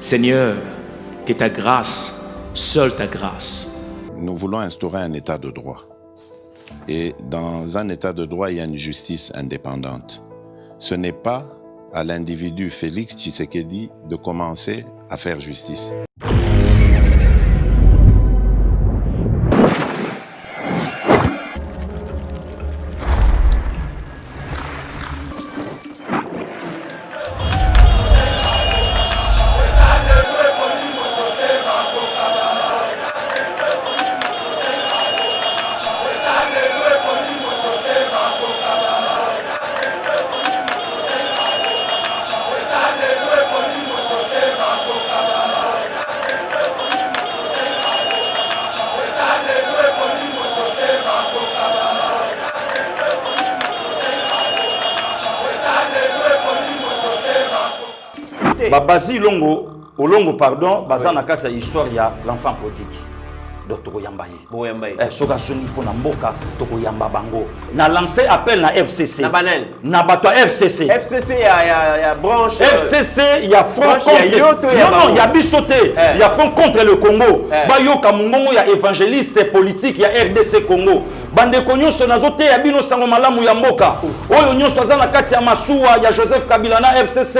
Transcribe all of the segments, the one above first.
Seigneur, que ta grâce, seule ta grâce. Nous voulons instaurer un état de droit. Et dans un état de droit, il y a une justice indépendante. Ce n'est pas à l'individu Félix Tshisekedi de commencer à faire justice. Babazi Longo, pardon, baza na kati ya histoire ya l'enfant prodigue. Donc toko yambaye. Soka joni pona mboka toko yamba bango. Na lancé appel na FCC. Na banel. Na bato FCC. FCC ya branche. FCC ya front contre. Non, ya bichoté. Ya front contre le Congo. Ba yoka mungongo ya évangéliste politique ya RDC Congo. Bande konyoso nazote ya bino sango malamu ya mboka. Oyo nyonso aza na kati ya masuwa ya Joseph Kabila na FCC.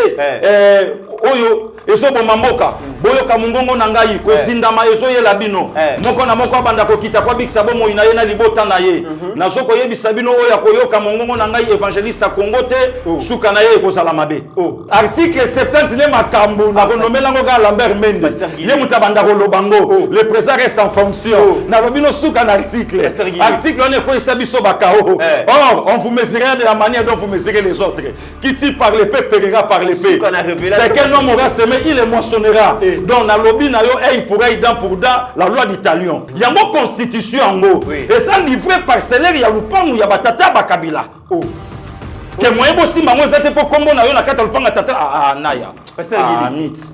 Oyo ezobo mamboka boyoka mungongo na ngai kozindama ezoyela bino moko na moko abanda kokita kwa bikisa bomo ina ye na libota na ye nazoko yebisa bino oyo koyoka mungongo na ngai évangéliste Congo te suka na ye kozala mabe article 70 ne makambo na konomela ngo ga Lambert Mende ye mutabanda kolobango le président reste en fonction na lobino suka na article on est quoi ça biso bakao or on vous mesurera de la manière dont vous mesurez les autres qui tire par l'épée périra par l'épée c'est quel homme aura semé il est moissonnera donc na lobi na yo il pourra dent pour dent la loi d'Italion il y a une constitution en haut et ça livré parcellaire il y a lupangu ya batata bakabila que moyen bosi mango zate pour kombo na yo na kata lupanga tata naya mythe.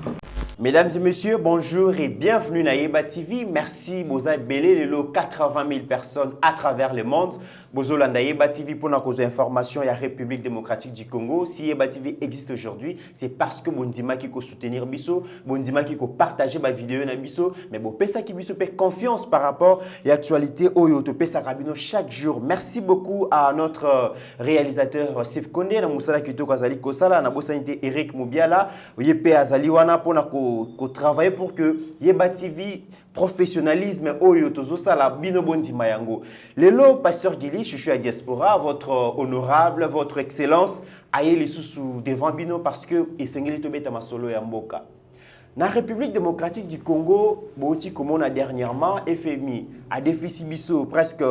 Mesdames et messieurs, bonjour et bienvenue à Yeba TV. Merci, Boza Belé, le lot 80 000 personnes à travers le monde. Bozolanda Yeba TV pour nos informations et la République démocratique du Congo. Si Yeba TV existe aujourd'hui, c'est parce que Bondima qui peut soutenir Bisso, Bondima qui peut partager ma vidéo na Bisso, mais bon, pesa qui Bisso fait confiance par rapport à l'actualité Oyo to pesa Rabino chaque jour. Merci beaucoup à notre réalisateur Sif Konde, na Moussala Kito Kazali Kosala, na Bosanité Eric Moubiala, Yepe Azaliwana pour travailler pour que Yeba TV professionnalisme Oyo Tozosala Bino Bondima Yango. Lelo Pasteur Gili, je suis à Diaspora, votre honorable, votre excellence, aïe les sous devant Bino parce que Esengeli Tobeta Masolo Yamboka. Dans la République démocratique du Congo, Bouti comme on a dernièrement, FMI a déficit biso presque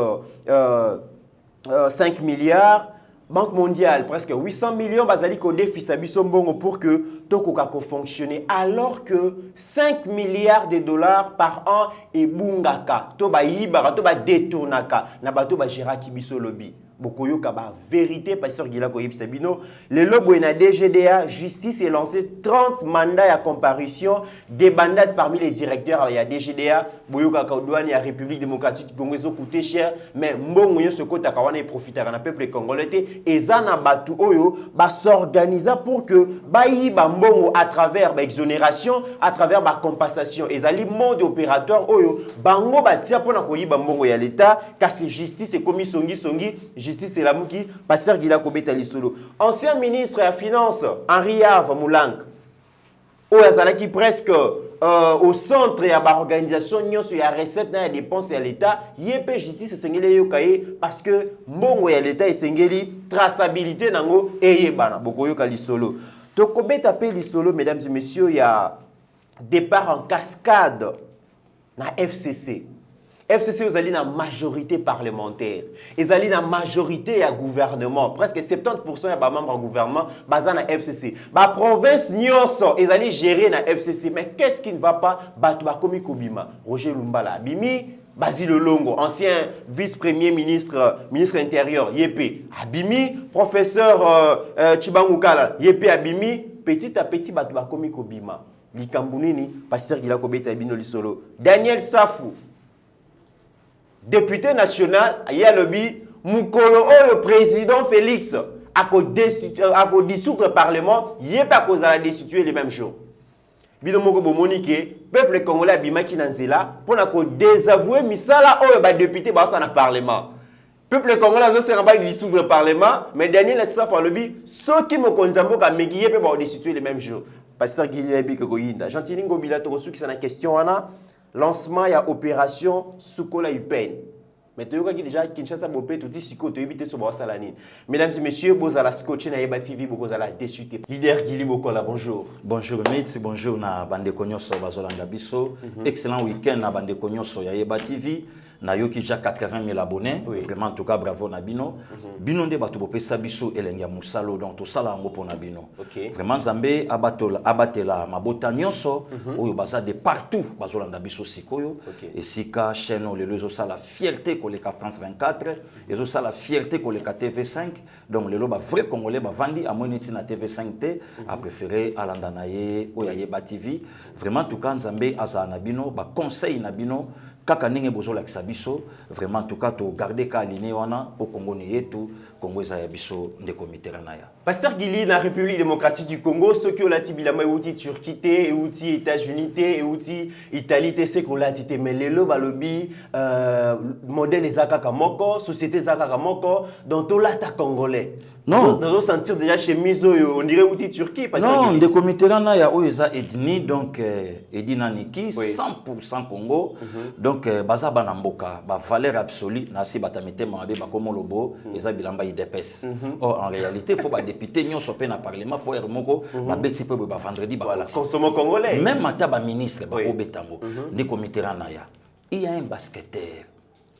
5 milliards. Banque mondiale, presque 800 millions, bazali ko déficit bisombongo pour que Tokoka fonctionne alors que 5 milliards de dollars par an et bungaka, toba yibara, toba détournaka, na bato ba jiraki biso lobby. Bokoyo kaba vérité, pasteur Gila Koyib Sabino. Le logo na DGDA, justice est lancé 30 mandats à comparution, des bandats parmi les directeurs il y a DGDA, Boyoka Kaudouane et la République démocratique du Congo, coûté cher, mais Mbongo Yosoko Takawana et profitera na peuple congolais et Zana Batu Oyo va s'organiser pour que Bayi Bambongo à travers exonération, à travers compensation, et Zali monde opérateur Oyo, Bango Batia pour Nakoyi Bambongo ya l'État, car c'est justice et commis Songi, justice et la mouki, pasteur Gila Kobeta Lisolo. Ancien ministre des Finances, Henri Yave Moulank, qui presque au centre de l'organisation, il y a recette, il y a dépenses et l'État, il y a justice et Sengeli Yokaye parce que Mbongo et l'État et Sengeli, traçabilité nango et Yebana, Bokoyoka Lisolo. Tokobeta Pe Lisolo, mesdames et messieurs, il y a départ en cascade dans FCC. FCC, vous allez dans la majorité parlementaire. Ils allez dans la majorité du gouvernement. Presque 70% des membres du gouvernement basés dans la FCC. La province Nyonso, ils allez gérer dans la FCC. Mais qu'est-ce qui ne va pas? Batubakomi Kobima, Roger Lumbala, Abimi, Basile Longo, ancien vice-premier ministre, ministre intérieur, Yépé, Abimi, professeur Chibangoukala, Yépé, Abimi, petit à petit, Batubakomi Kobima. Likambunini, pasteur Gila Kobeta Ebino Lisolo. Daniel Safou, député national, il y a le président Félix a dissoudre le Parlement, il n'y a pas qu'à destituer les mêmes jours. bino moko bomoni ke peuple congolais abimaki na nzela pona ko désavouer misala oyo ba député ba sa na parlement. Peuple congolais zo sera ba dissoudre le parlement, mais Daniel Essaf alobi ceux qui mo konzambo ka mekiye pe ba destituer le même jour. Pasteur Guilherme Kogoyinda, Gentilingo Bilato qui c'est la question ana lancement ya opération Sukola Upen. Mais tu vois déjà Kinshasa Bopé tout ici côté éviter sur Salanine. Mesdames et messieurs, vous à la scotché na Yeba TV, vous à la déçuté. Leader Guili Bokola, bonjour. Bonjour Mitz, bonjour na bande konyoso bazolanda biso. Excellent week-end na bande konyoso ya Yeba TV. Na yoki déjà 80 000 abonnés. Oui. Vraiment en tout cas bravo na bino. Bino nde batu bopesa biso elenga musalo donc to sala ngo pona bino. Okay. Vraiment Nzambe abatela mabota nyonso oyo baza de partout bazolanda biso sikoyo. Et sika chaîne le lezo sala fierté koleka France 24, ezo sala fierté koleka TV5. Donc le loba vrai congolais ba vandi a moneti na TV5 T a préféré alanda na ye oya Yeba TV. Vraiment en tout cas Nzambe aza na bino ba conseil na bino kaka ninge bozo la kisabiso vraiment en tout cas to garder ka aligné wana au Congo ni yetu Congo za ya biso ndeko mitera ya Pasteur Guili na République démocratique du Congo ceux qui ont la tibilama outi Turquie et outi États-Unis et outi Italie c'est qu'on l'a dit mais lelo balobi modèle ezaka kamoko société ezaka kamoko donc to la ta congolais. Non, nous sentir déjà chez Mizo, on dirait outil Turquie. Non, des comités là, il y a Oeza Edni, donc Edina Niki, 100% Congo. Donc, Baza Banamboka, valeur absolue, Nasi Batamite Mabe, Bakomo Lobo, Eza Bilamba Idepes. Or, en réalité, il faut que les députés n'y soient pas dans le Parlement, il faut que Moko, Babeti peut vendredi, voilà, consommons congolais. Même Mataba ministre, Bako Betango, des comités là, il y a un basketteur,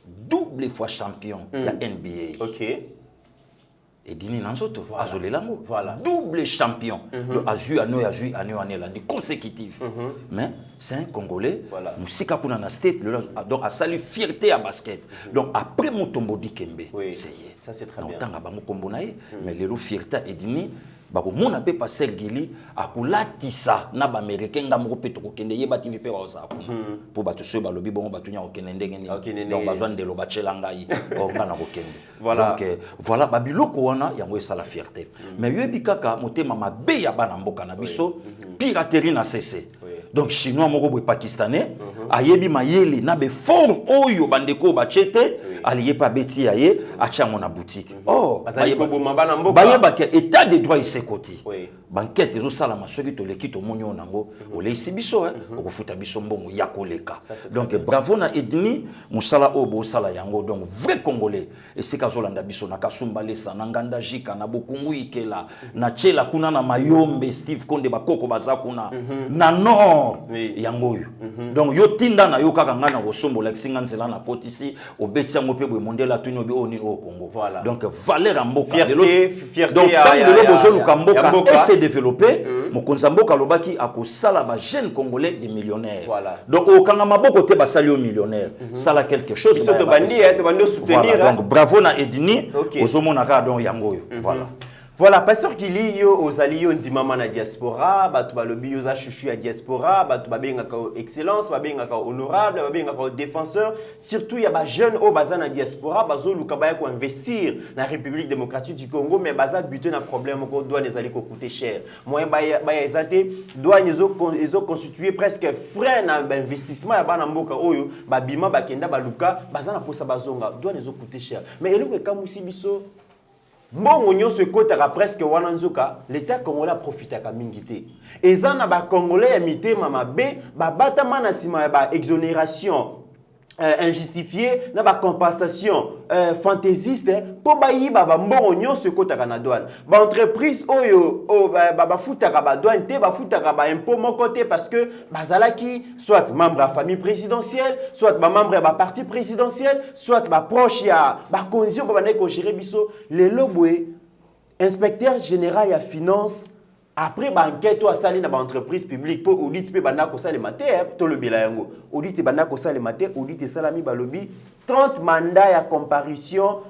double fois champion, la NBA. Ok. Et Dini Nanzoto, Azolé Lango, voilà. Double champion. Donc, Azu, Ano, l'année consécutive. Mais c'est un Congolais. Voilà. Moussika Kuna State, donc a salué fierté à basket. Donc après Moutombo Dikembe, c'est ça c'est très donc, bien. Tant Kombonaye, mais les fierté et Dini. Bako mona pe passer Guili akulatisa na ba américain ngamoko pe tokende Yeba TV pe wa za pour batu so ba lobi bongo batu nya okende ndenge ni donc bazwa ndelo bachela ngai o ngana kokende voilà donc voilà babiloko wana yango esa la fierté mais yebi kaka motema mabe ya bana mboka na biso piraterie na cessé donc chinois moko boy pakistanais ayebi mayele na be forme oyo bandeko bachete aliye pa beti yaye achango na boutique oh bayeba ke état de droit ici côté banquette ezo sala masoki to leki to monyo nango oleisi biso okufuta biso mbongo ya koleka donc bravo na Edni musala obo sala yango donc vrai congolais et c'est kazolanda biso na kasumba lesa na nganda jika na bokungu ikela na chela kuna na mayombe Steve Konde bakoko baza kuna na nord yango donc yo tinda na yo kaka ngana kosombola kisinga nzela na potisi obeti yango pe boy mondela tuni obi oni au Congo donc valeur mboka fierté donc tant le bozo lukamboka et développé mokonza mboka lobaki akosala ba jeune congolais des millionnaires donc au kanga maboko te basali au millionnaire sala quelque chose to bandi to bandi soutenir donc bravo na Edni ozomona ka donc yango voilà. Voilà, pasteur Guili yo ozali yo ndimama na diaspora, batu balobi yo za chouchou ya diaspora, batu babengaka excellence, babengaka honorable, babengaka défenseur, surtout ya ba jeune o baza na diaspora, bazo luka ba ko investir na République démocratique du Congo mais baza buter na problème ko douane ezali ko coûter cher. Moyen ba ezate douane ezo constituer presque frein na investissement ya bana mboka oyo babima bakenda baluka baza na posa bazonga douane ezo coûter cher. Mais eloko kamusi biso mbongo nyonso ekotaka presque wana nzoka l'état congolais profitaka mingi te eza na ba congolais ya mitema mabe babatama na sima ya ba exonération injustifiée na ba compensation fantaisiste po bayiba ba mbongo nyonso ekotaka na douane ba entreprise oyo ba futaka ba douane te ba futaka ba impôt moko te parce que bazalaki soit membre ya famille présidentielle soit ba membre ya ba parti présidentiel soit ba proche ya ba konzio ba na ko gérer biso lelo boye inspecteur général ya finance après banquette to asali na ba entreprise publique pour audit pe bana ko sala maté to le bilango audit bana ko sala maté audit salami balobi 30 mandats ya comparution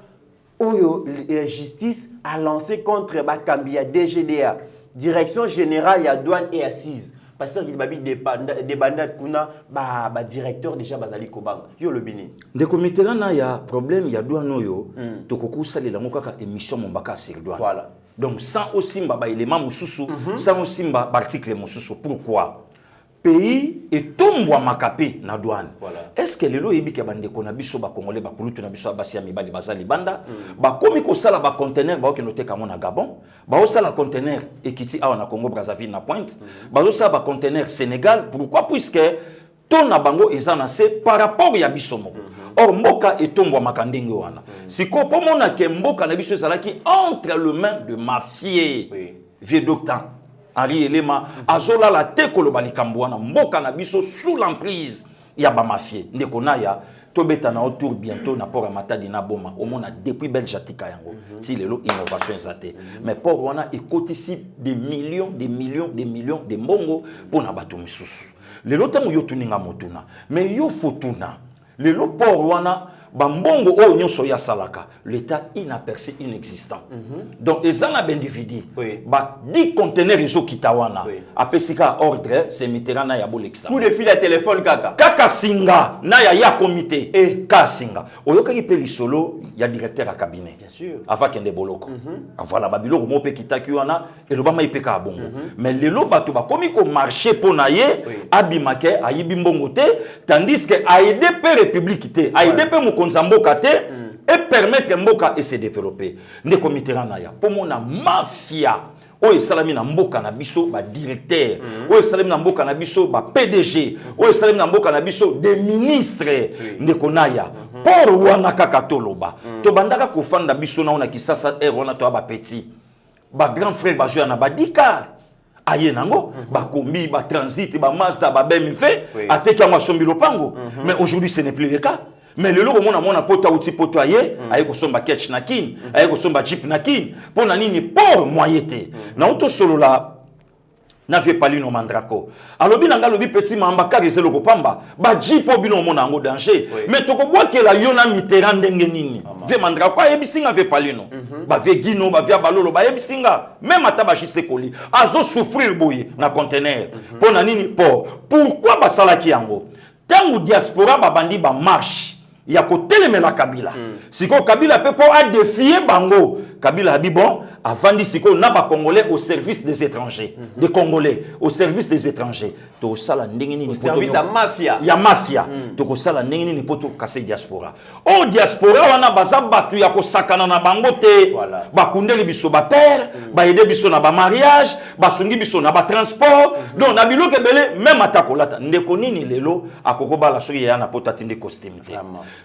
oyo justice a lancé contre Bakambia DGDA direction générale ya douane et assise parce que il babi des bandats kuna ba directeur déjà bazali kobanga yo le bini de comité na ya problème ya douane oyo to kokusa le lango kaka émission mombaka sur douane voilà. Donc sans aussi ba élément mususu sans aussi ba article mususu pourquoi pays etombwa makape na douane. Voilà. Est-ce que lelo yebi ke bande ko na biso ba congolais ba kulutu na biso basi ya mibali bazali banda ba komi ko sala ba conteneur ba okeno teka mona Gabon ba osala conteneur ekiti awa na Congo Brazzaville na Pointe ba osala ba conteneur Sénégal. Pourquoi? Puisque ton na bango ezana c'est par rapport ya biso moko. Or mboka etombwa makandenge wana. Siko po mona ke mboka na biso ezalaki entre les mains de mafieux. Oui. Vieux docteur Henri Elema azola la tekolo balikambwana mboka na biso sous l'emprise ya ba mafieux. Ndeko naya tobeta na autour bientôt na port Matadi na Boma au mona depuis Belgique yango. Ti lelo innovation ezate. Mais port wana ekotisi des millions de mbongo pour na bato misusu. Lelo tango yo tuninga motuna mais yo fotuna lelo port wana bambongo o nyonso ya salaka l'état inaperçu inexistant. Donc ezana bendividu ba 10 conteneurs iso kitawana apesika ordre c'est Mitterrand ya bolexta coup de fil à téléphone kaka singa na ya comité et ka singa oyoka ki pe lisolo ya directeur à cabinet bien sûr avant kende boloko voilà babiloko mo pe kitaki wana eloba mai pe ka bongo mais lelo bato ba komi ko marché pona ye abimake ayibi mbongo te tandis que aider pe république te aider pe Mboka te et permettre mboka et se développer. Ne Mitterrand na ya pour mona mafia oyo salami na mboka na biso ba directeur oyo salami na mboka na biso ba PDG oyo salami na mboka na biso des ministres ne konaya pour wana kaka toloba to bandaka ko fanda biso na ona kisasa wana to ba petit ba grand frère ba joya na ba dika aye nango ba kombi ba transit ba Mazda ba BMW ateki ya sombi lopango mais aujourd'hui ce n'est plus le cas. Mais le logo mona poto outi poto aye aye ko somba ketch na kin aye ko somba jeep na kin pona nini pour moyete na auto solo la na vie palino mandrako alobi nanga lobi petit mamba kageze loko pamba ba jeep obino mona ngo danger mais toko boakela yo na Mitterrand ndenge nini vie mandrako ayebisinga vie palino ba vie gino ba via balolo ba yebisinga même ata ba chisekoli azo souffrir boye na conteneur pona nini pourquoi ba salaki yango tangu diaspora ba bandi ba marche ya kotelemela Kabila siko Kabila pe pour a défier bango Kabila a dit bon avant siko na ba congolais au service des étrangers des congolais au service des étrangers to sala ndenge nini poto service ya mafia to ko sala ndenge nini poto kase diaspora o diaspora wana baza batu ya ko sakana na bango te ba kundeli biso ba père ba aider biso na ba mariage ba sungi biso na ba transport donc na biloke belé même atakolata ndeko nini lelo akoko bala soki ya na poto atinde costume te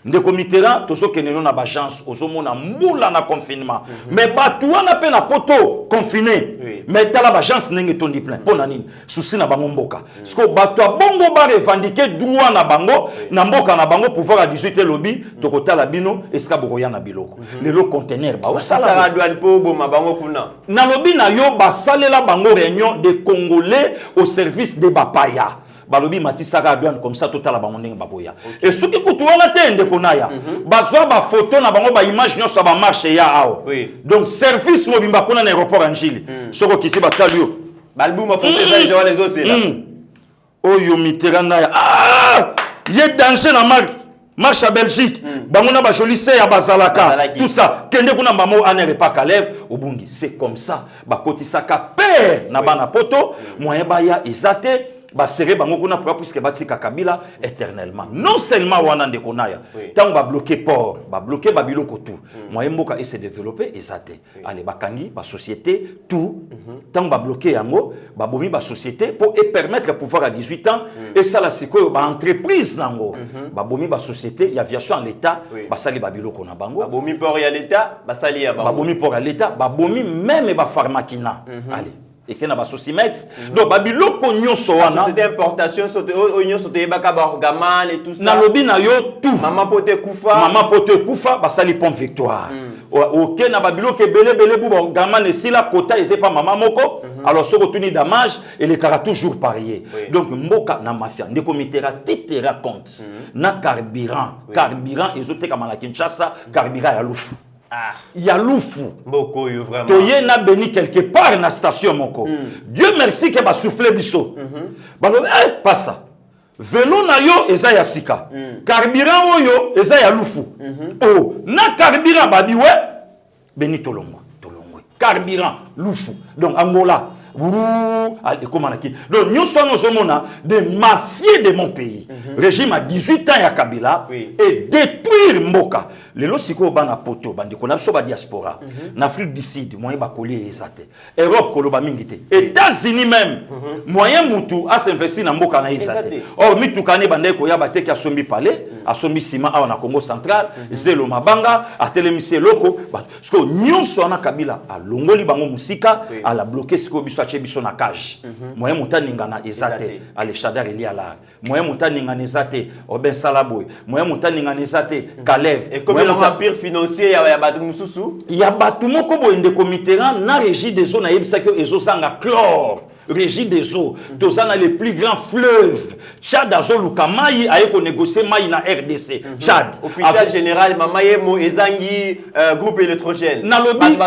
ndeko Mitterrand tozo keneno na ba agence ozomona mbula na confinement mais batu wana pe na poto confiné mais tala ba agence nenge tondi plein pona nini souci na bango mboka parce batu bongo ba revendiquer droit na bango na mboka na bango pouvoir à 18 lobby tokotala bino eska bokoya na biloko lelo conteneur ba osala douane po boma bango kuna na lobby na yo ba salela bango réunion de Congolais au service de bapaya balobi matisaka douane comme ça total bango ndenge baboya et ce qui kutuana te ndeko naya bazwa ba photo na bango ba image nyonso ba marché ya awo donc service mobimba kuna na aéroport Anjili soko kiti batalio balbuma photo za Joao les autres là oyo Mitterrand naya ye danger na marche à Belgique bango na ba joli se ya bazalaka tout ça kende kuna mamo anere pas Kalev obungi c'est comme ça ba kotisaka père na bana poto moyen baya ezate ba serrer bango kuna pour puisque batika Kabila éternellement non seulement wana ndeko naya tant ba bloquer port ba bloquer ba biloko tout moyen mboka et se développer ezate allez bakangi ba société tout tant ba bloquer yango ba bomi ba société pour permettre pouvoir à 18 ans et ça la siko ba entreprise nango ba bomi ba société ya aviation en l'état ba sali ba biloko na bango ba bomi port ya l'état ba sali ya bango ba bomi port ya l'état ba bomi même ba pharmakina allez et que na ba Sosimex donc ba biloko nyonso wana c'était importation oignon sauté baka ba orgamal et tout ça na lobi na yo tout maman pote kufa ba sali pompe victoire OK na ba biloko belé bu ba orgamal et si la quota et c'est pas maman moko alors ce retourni damage et les cara toujours parier donc mboka na mafia ndeko Mitterrand titera compte na carburant ezote kama la Kinshasa carburant ya lufu ya lufu mboko yo vraiment toye na beni quelque part na station moko Dieu merci que ba souffler biso ba pas ça vélo na yo eza ya sika carburant oyo eza ya lufu na carburant ba biwe beni tolongwe carburant lufu donc Angola comment on a dit. Donc nous sommes des mafieux de mon pays. Régime à 18 ans à Kabila et détruire Mboka. Les losiko bana poto bandi kona soba diaspora. En Afrique du Sud, moyen ba coller ezate. Europe koloba mingite. États-Unis même, moyen mutu a s'investir na Mboka na ezate. Or mitu kane bande ko ya bate ki asombi palais, asombi sima a na Congo central, zelo mabanga, a telemisi loko, parce que nyonso na Kabila a longoli bango musika, a la bloquer siko biso ache biso na cage. Moyen mutani ngana ezate, a le Shadar ili ala. Moyen mutani ngana ezate, Oben Salaboy. Moyen mutani ngana ezate, Kalev. Et comme l'empire financier, il y a Batou Moussoussou. Il y a Batou Moko de Comitera, na régie des eaux, na yebisa que ezo sanga chlore. Régie des eaux, tozana les plus grands fleuves. Tchad a Zoluka Maï a négocié Maï na RDC. Tchad. Hôpital général Mamaye Mo Ezangi groupe électrogène. Nalobi.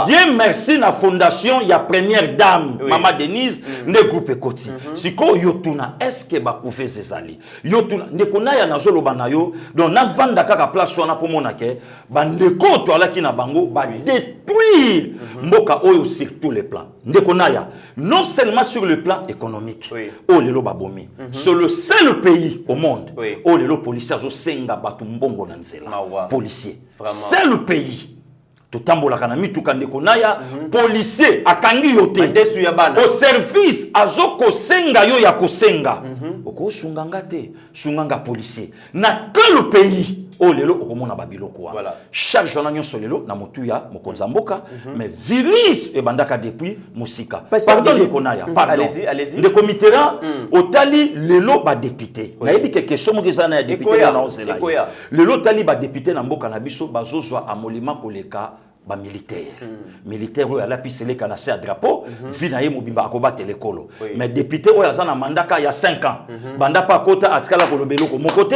Dieu merci na fondation ya première dame Mama Denise ne groupe Ekoti. Siko yotuna est-ce que ba koufe zezali. Yotuna ndekona ya na zolo banayo donc na vanda kaka place wana po monake bandeko to alaki na bango ba détruire mboka oyo sur tous les plans. Ndekona ya non seulement sur le plan économique, oh lelo babomi. C'est le seul pays au monde où les policiers ont senga batu mbongo na nzela. Policiers. C'est le pays. Totambola kanami tukandeko naya policier akangi yote. Au service azoko senga yo ya kosenga. Oko sunganga te, sunganga policier. Na que le pays oh lelo okomona babiloko wa. Chaque journée nyonso lelo na motuya mokonza mboka mais virus e bandaka depuis musika. Pardon le konaya, pardon. Allez-y. Le comitera otali lelo ba député. Na yebi quelque chose mo kezana ya député na ozela. Lelo tali ba député na mboka na biso bazozwa amolima koleka ba militaire. Militaire oyo ala pisele kana se drapeau, vina ye mobimba akoba telekolo. Mais député oyo azana mandaka ya 5 ans. Banda pa kota atikala kolobelo ko mon côté,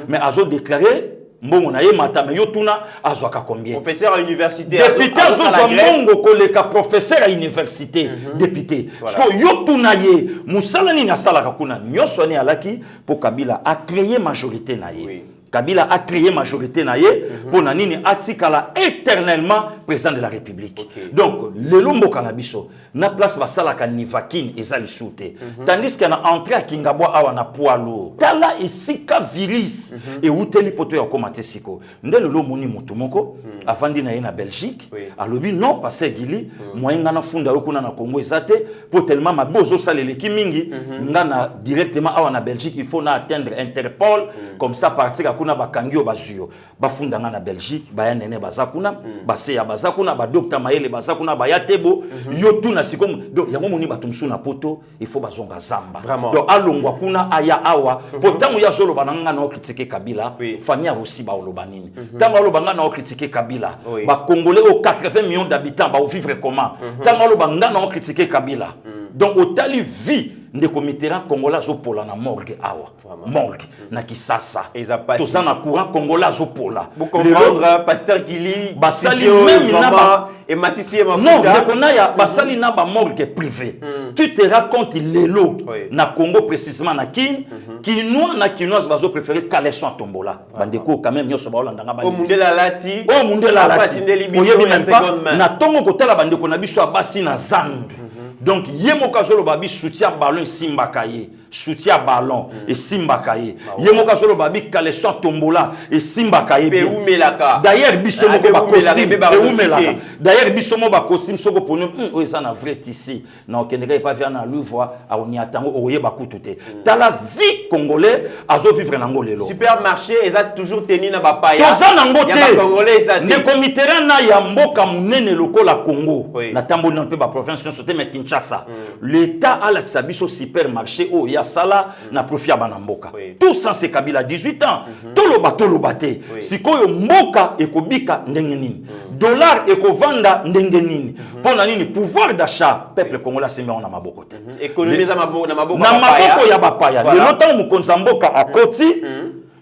mais azo déclarer mbongo na ye mata me yotuna azwaka combien professeur à université député azozwa mbongo koleka professeur à université député parce que yotuna ye musala nini asalaka kuna nyonso ni alaki po Kabila a créé majorité na ye. Kabila a créé majorité na ye pour nanini atikala éternellement président de la République. Donc le lombo kanabiso na place basala ka nivakin ezali soute. Tandis que na entrée à Kingabwa awa na poalo. Tala isika virus et uteli poto ya komate siko. Ndelo lo moni mutu moko afandi na ye na Belgique. Alobi non parce gili moyenga na funda okuna na Congo ezate pour tellement mabozo salele ki mingi ngana directement awa na Belgique il faut na atteindre Interpol comme ça partir kuna bakangio bazuyo bafunda na Belgique bayanene bazakuna baseya bazakuna ba docteur Mayele bazakuna bayatebo yotuna sikom donc yango moni batumsu na poto il faut bazonga zamba donc alongwa kuna aya awa potango ya zolo bananga na critiquer Kabila famia aussi ba olobanini tango olobanga na critiquer Kabila ba congolais aux 80 millions d'habitants ba vivre comment tango olobanga na critiquer Kabila donc otali vie de comitera congolais zopola na morgue awa morgue na Kisasa toza na courant congolais zopola pour comprendre pasteur Gili basali même na et Mathieu Mafuta non de konaya basali na ba morgue privé tu te racontes lelo na Congo précisément na kin kinois na kinoise bazo préférer Caleson Tombola bandeko quand même nyoso ba olanda nga ba o mundela lati oyebi même pas na tongo kotala bandeko na biso abasi na zandu. Donc, Yemoka Zolo Babi soutient ballon Simbakaye, soutient ballon et Simbakaye. Yemoka Zolo Babi Caleson Tombola et Simbakaye. D'ailleurs, Bissomo ba costume, d'ailleurs Bissomo ba costume soko pono, oh ça na vrai ici. Non, Kenega pas vient na lui voir, a on y attend oye ba kutute. Dans la vie congolais, azo vivre na ngolelo. Supermarché, ils ont toujours tenu na ba paya. Toza na ngote. Congolais ça. Ne comitera na ya mboka munene lokola Congo. Na tambo na pe ba province sote mais l'État a l'accès au supermarché au Yasala na profia banamboka. Tout ça c'est Kabila 18 ans. Tolo bate. Si koyo mboka ekobika ndengenini. Dollar ekovanda ndengenini. Pona nini pouvoir d'achat peuple congolais se met en maboko te. Économie na maboko ya bapaya. Le longtemps mukonza mboka akoti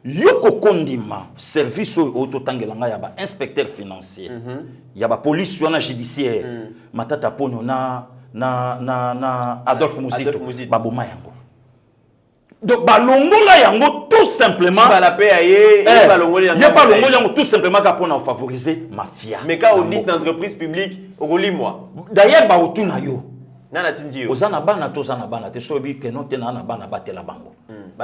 yoko kondima service au totangelanga ya ba inspecteur financier. Ya ba police wana judiciaire. Matata ponyo na Adolphe Muzito baboma yango. Donc balongola yango tout simplement la paix aye balongola yango tout simplement pour favoriser mafia. Mais quand on dit d'entreprise publique au moi. D'ailleurs ba otuna yo Nana tindi yo. Ozana bana to zana bana te so bi ke non te na bana batela bango.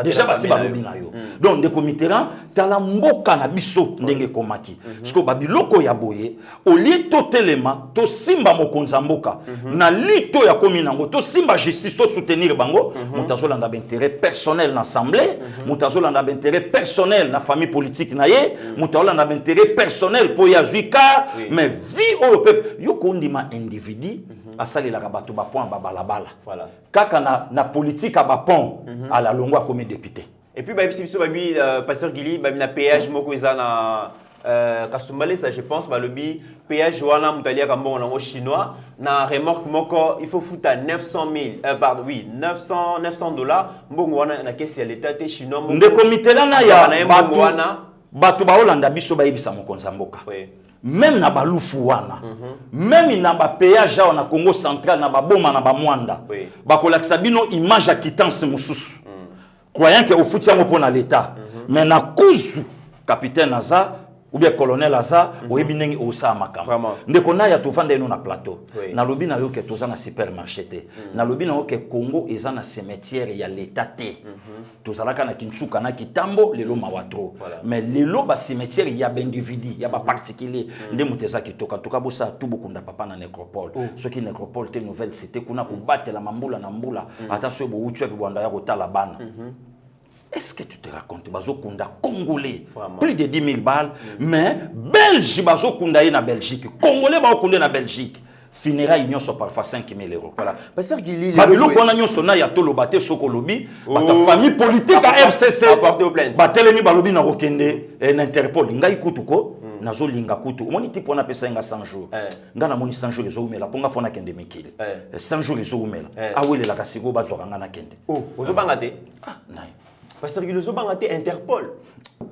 Déjà basi balobi na yo. Donc de committerant tala mboka na biso ndenge komaki. Parce que babiloko ya boye au lieu to telema to simba mokonza mboka na lito ya kominango to simba justice to soutenir bango mutazo landa intérêt personnel na assemblée mutazo landa intérêt personnel na famille politique na ye mutazo landa intérêt personnel pour ya juika mais vie au peuple yo kondima individu asali la bato ba point ba balabala voilà kaka na politique ba pont à la longwa comme député. Et puis bah biso babi pasteur Gili babi na péage moko ezana Kasumbalé ça je pense ba lobi péage wana mutalia kambo na chinois na remorque moko il faut foutre à 900 000 pardon oui 900 dollars mbongo wana na caisse ya l'état te chinois moko nde comité là na ya bato wana bato ba Holanda biso ba yebisa mokonza mboka même na balufu wana même na ba péage na Congo central na ba boma na ba mwanda ba kolakisa bino image ya quittance mususu croyant que au foot yango pour na l'état mais na kuzu capitaine Aza ou bien colonel Aza oyebi ndenge osa makamba ndeko na ya tovanda eno na plateau na lobi na yo ke toza na supermarché te na lobi na yo ke Congo eza na cimetière ya l'état te tozalaka na Kinsuka na Kitambo lelo mawatro mais lelo ba cimetière ya ba individu ya ba particulier nde muteza kitoka toka bosa tubukunda papa na nécropole ce qui nécropole te nouvelle cité kuna ko batela mambula na mbula ata so bo uchu pe bwanda ya kotala bana. Est-ce que tu te racontes bazokunda congolais plus de 10 000 balles mais belge bazokunda na Belgique congolais bazokunda na Belgique finira union sur parfois 5 000 euros. Voilà. Pasteur Gili babilo kona nyonso na ya tolo baté sokolobi bata famille politique à FCC apporter aux plaintes batelemi balobi na kokende na Interpol ngai kutuko nazo linga kutu omoni tipo na pesa nga 100 jours nga na moni 100 jours ezo umela ponga fona kende mikili 100 jours ezo umela awele la kasiko bazwa nga na kende ozobanga te nayi Pasteur Gili ozobanga te Interpol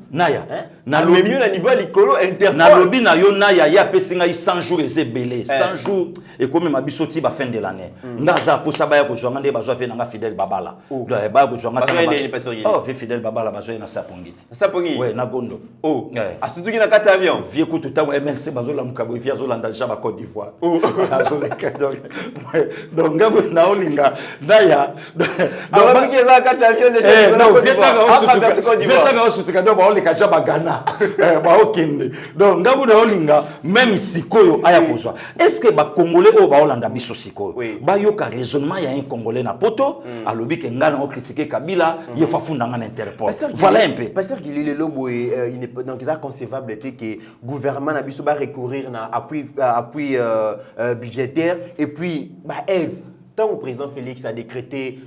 naya na lobi na niveau likolo Interpol na lobi na yo naya ya pesinga 100 jours ezebele 100 jours et comme ma bisoti ba fin de l'année ngaza posa ba ya ko zwanga nde bazwa fe nga Fidèle Babala ba ko zwanga ta oh Fidèle Babala bazwa na sapongi ouais na gondo asutuki na kati avion vie ko tuta MLC bazola mukabo via zolanda jaba Côte d'Ivoire donc ngabo na olinga naya donc ngeza kati avion de donc ngabu na olinga même sikoyo aya kozwa est-ce que ba congolais o ba Holanda biso sikoyo ba yoka raisonnement ya un congolais na poto alobi ke ngana o critiquer Kabila ye fa funda ngana Interpol voilà un peu pasteur Gili le lobo il n'est donc c'est inconcevable que gouvernement na biso ba recourir na appui budgétaire et puis ba aide tant le président Félix a décrété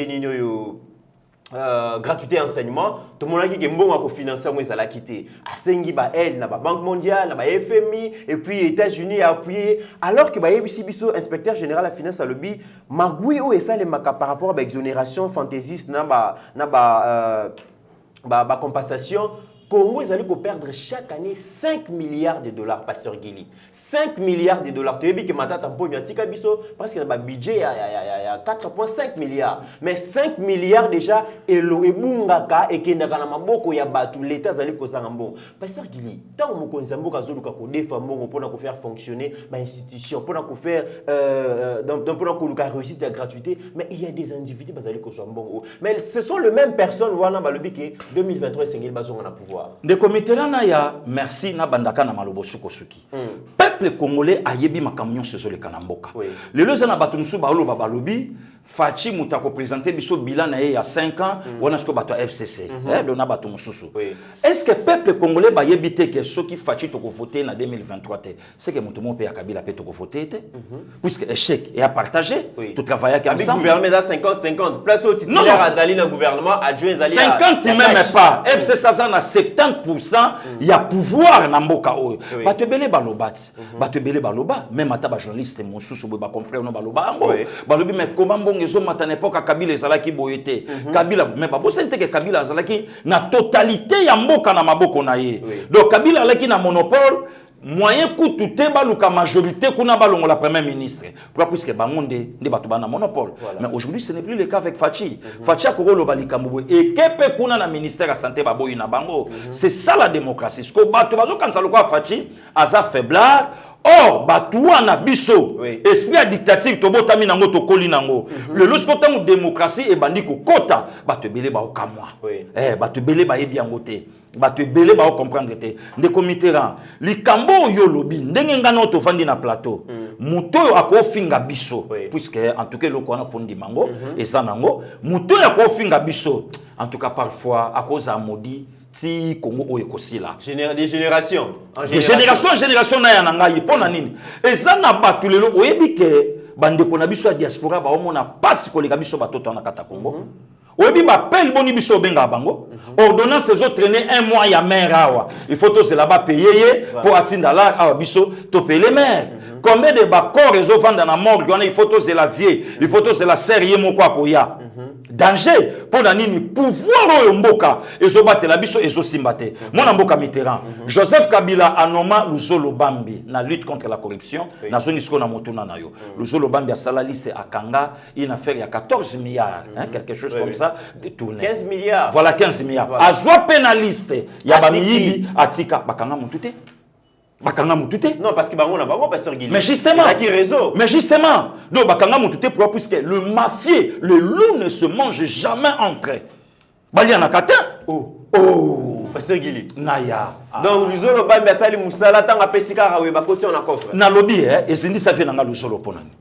nino yo gratuité enseignement tout le monde qui est bon à financer moi ça l'a quitté à Sengi ba aide na ba Banque mondiale na ba FMI et puis États-Unis a appuyé alors que ba yebisi biso inspecteur général la finance a lobby magui o esa le maka par rapport à exonération fantaisiste na ba compensation Congo ils allaient perdre chaque année 5 milliards de dollars pasteur Gili 5 milliards de dollars tu as vu que matata mponyo atika biso parce qu'il y a un budget il y a 4,5 milliards mais 5 milliards déjà elo ebungaka ekendaka na maboko ya batu l'état allait kozanga mbongo pasteur Gili tant mokonzi mboka zoluka ko defa mbongo pona ko faire fonctionner ba institution pona ko faire donc pona ko luka réussite ya gratuité mais il y a des individus bazali ko so mbongo mais ce sont les mêmes personnes wana balobi ke 2023 sengeli bazonga na pouvoir de comité là na ya merci na bandaka na malobo sukosuki peuple congolais a yebi makamyon sezo le kanamboka le loza na batu musu ba oloba balobi Fachi mutako présenter biso bilan na ya 5 ans wana sko bato FCC dona bato mususu est-ce que peuple congolais ba yebite que ceux qui Fachi to ko voter na 2023 c'est que mutu mo pe ya Kabila pe to ko voter puisque échec et à partager tout travailler ensemble avec gouvernement 50-50 place au titulaire azali na gouvernement adjoint azali 50 même pas FCC ça na 70% il y a pouvoir na mboka oyo bato belé balobati bato belé baloba même ata ba journaliste mususu ba confrère no baloba ngo balobi mais comment ngezo matane poka Kabila ezalaki boyete Kabila mais pas bosente que Kabila ezalaki na totalité ya mboka na maboko na ye donc Kabila alaki na monopole moyen kutu te baluka majorité kuna balongo la premier ministre pour puisque bangonde ndi batu bana monopole mais aujourd'hui ce n'est plus le cas avec Fachi Fachi akolo balikambo et kepe kuna na ministère de santé baboyi na bango c'est ça la démocratie ce que batu bazo kanza lokwa Fachi aza faiblard Or, Batouana Bisso, esprit à dictature, Tobotami Nango, Tokoli Nango. Le loskotan démocratie et bandiko kota, Batebele ba okamwa. Batebele ba ebiangote. Batebele ba comprendre te. De comiteran. Li kambo yo lobi, ndenge ngana to fandi na plateau. Muto ako finga biso, puisque en tout cas le kona fondi mango et ça nango. Muto ako finga biso. En tout cas parfois à cause à maudit. Si Congo oyekosila des générations des générations en génération na ya nanga yipona nini eza na batu lelo oyebi ke bande ko na biso ya diaspora ba omona passe ko leka biso batoto na kata Congo oyebi ba pel boni biso benga bango ordonnance les autres traîner un mois ya mère awa il faut tous là-bas payer pour atinda là awa biso to payer les mères combien de ba corps les vendre dans la morgue il faut tous la vie il faut tous la série moko akoya danger pour la nini pouvoir mboka ezo batela biso ezo simbate mona mboka Mitterrand Joseph Kabila anoma Luzolo Bambi na lutte contre la corruption na zone isko na motuna na yo Luzolo Bambi a sala liste akanga une affaire ya 14 milliards quelque chose comme ça détourné 15 milliards voilà 15 milliards azwa pénaliste ya bamiyibi atika bakanga mutute bakanga mutute non parce que bango na bango pasteur Guilly mais justement qui réseau donc bakanga mutute pourquoi puisque le mafieux le loup ne se mange jamais entre eux bali anakata oh pasteur Guilly naya donc Luzolo Bambi asali musala tanga pesika rawe bakoti on a coffre na lobby ezindi ça fait nanga Luzolo ponani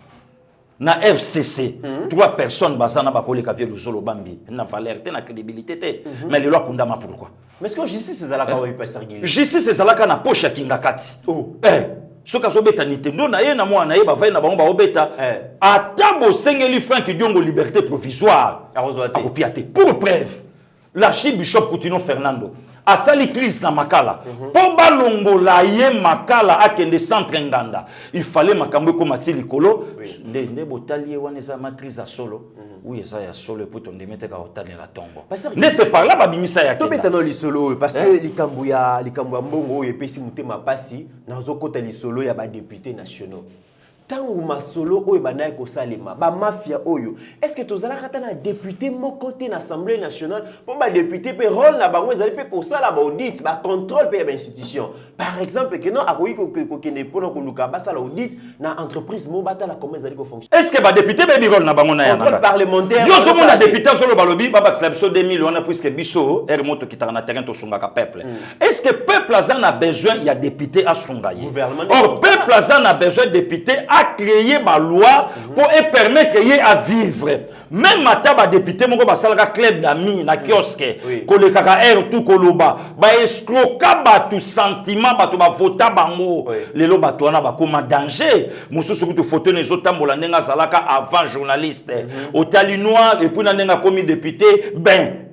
na FCC 3 personnes basana bakoleka vie Luzolo Bambi na valeur te na crédibilité te mais le loi kundama pourquoi mais est-ce que justice ezalaka oui pasteur Guilly justice ezalaka na poche ya kingakati soka zobeta nitendo na ye na mwana ye bavai na bango ba obeta ata bosengeli Frank Diongo liberté provisoire akopia te pour preuve l'archibishop Coutinho Fernando asali crise na makala po balongola ye makala akende centre nganda il fallait makambo ko mati likolo nde botali wana za matrice à solo oui eza ya solo pour ton demete ka otali la tombo ne c'est pas là babimisa ya to betano lisolo parce que likambu ya mbongo epesi mutema pasi nazo kota lisolo ya ba députés nationaux tangu masolo oyo banaye ko salema ba mafia oyo est-ce que tozala kata na député mon côté na assemblée nationale pour ba député pe rôle na bango ezali pe ko sala ba audit ba contrôle pe ba institution par exemple que non akoyi ko kende pona ko luka ba sala audit na entreprise mo batala comment ezali ko fonctionner est-ce que ba député be rôle na bango na ya contrôle parlementaire yo so mona député solo balobi baba biso 2000 on a puisque biso er moto kitaka na terrain to sungaka peuple est-ce que peuple azana a besoin il y a député à sungaye or peuple azana a besoin député à créer ma loi pour permettre à vivre. Même mataba député moko basalaka club d'amis na kiosque kolekaka air tout koloba ba escroquer ba tout sentiment ba to ba vota bango lelo bato wana ba koma danger mususu kutu photo nezo tambola ndenga zalaka avant journaliste otali noir et puis na ndenga komi député ben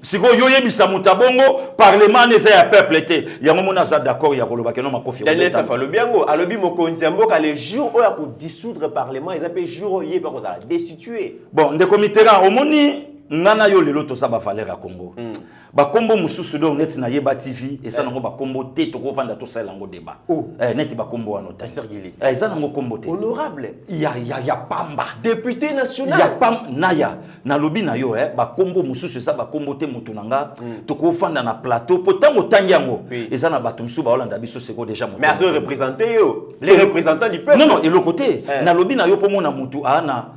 siko yoyebisa mutabongo parlement neza ya peuple te yango mona za d'accord ya koloba keno makofi Daniel Safalo biango alobi mokonzi mboka les jours oya ko dissoudre parlement ils appellent jour yé pas ça destituer bon ndeko Mitterrand omoni ngana yo lelo to sa ba valeur ya Congo ba kombo mususu do net na yeba TV et ça nango ba kombo te to ko vanda to sala ngo débat net ba kombo wana pasteur Guilly ça nango kombo te honorable ya pamba député national ya pam naya na lobi na yo ba kombo mususu ça ba kombo te mutu nanga to ko vanda na plateau potango tangiango et ça na ba tumsu ba Hollande biso seko déjà moto mais azo représenter yo les représentants du peuple non et le côté na lobi na yo po mona mutu ana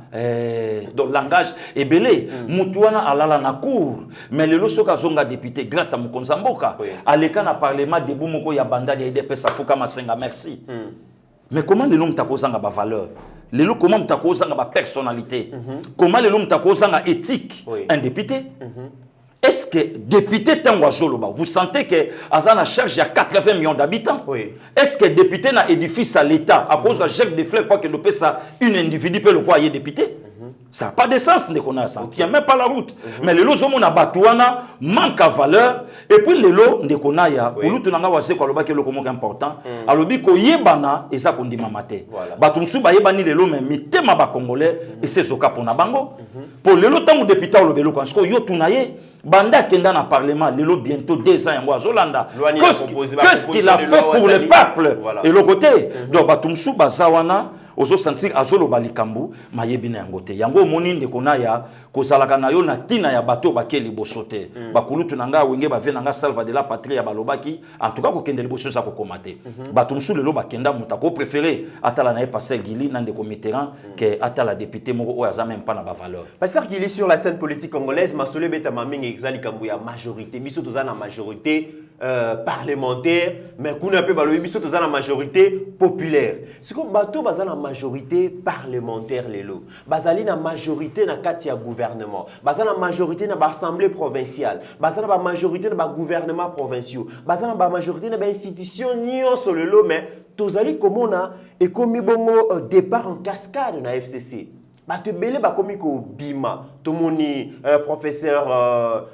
donc langage et belé mutu wana alala na cour mais le soka zonga député grata mokonza mboka aleka na parlement debout moko ya banda ya IDP safuka masenga merci mais comment le nom takozanga ba valeur lelo comment takozanga ba personnalité comment le nom takozanga éthique un député est-ce que député tango zoloba vous sentez que azana charge ya 80 millions d'habitants est-ce que député na édifice à l'état à cause de Jacques Defleur quoi que nous paie ça une individu peut le quoi y député ça n'a pas de sens, ça ne tient même pas la route. Mais le lot, na batouana manque à valeur. Et puis le lot, ndekonaya, pour nous, tunanga wase kwa loba ke lo komo important. Alobi ko yebana, et ça qu'on dit mamate. Batumsu ba yebani le lot, mais mitema ba congolais, et c'est zoka pour na bango. Pour le lot, tant ou député ou le belo, quand yo tunaye, banda kenda na parlement, le lot bientôt 2 ans, en Zolanda. Qu'est-ce qu'il a fait pour le peuple? Et le côté, donc batumsu ba zawana, ozo sentir azolo balikambu mayebi na yango te yango moni ndeko na ya kozalaka na yo na tina ya bato bakeli bosote bakulutu nanga wenge bave nanga salva de la patrie ya balobaki en tout cas ko kende liboso sa ko komate bato musu lelo bakenda mutako préféré atala na passer Gili na ndeko Mitterrand que atala député moko o aza même pas na ba valeur passer Gili sur la scène politique congolaise masole beta mamingi exali kambu ya majorité biso toza na majorité parlementaire mais kuna pe balobi biso toza na majorité populaire siko bato baza na majorité parlementaire lelo bazali na majorité na kati ya gouvernement baza na majorité na assemblée provinciale baza na majorité na gouvernement provinciaux baza na majorité na institution nyonso lelo mais tozali komona ekomi bongo départ en cascade na FCC bato belé bakomi ko bima tomoni professeur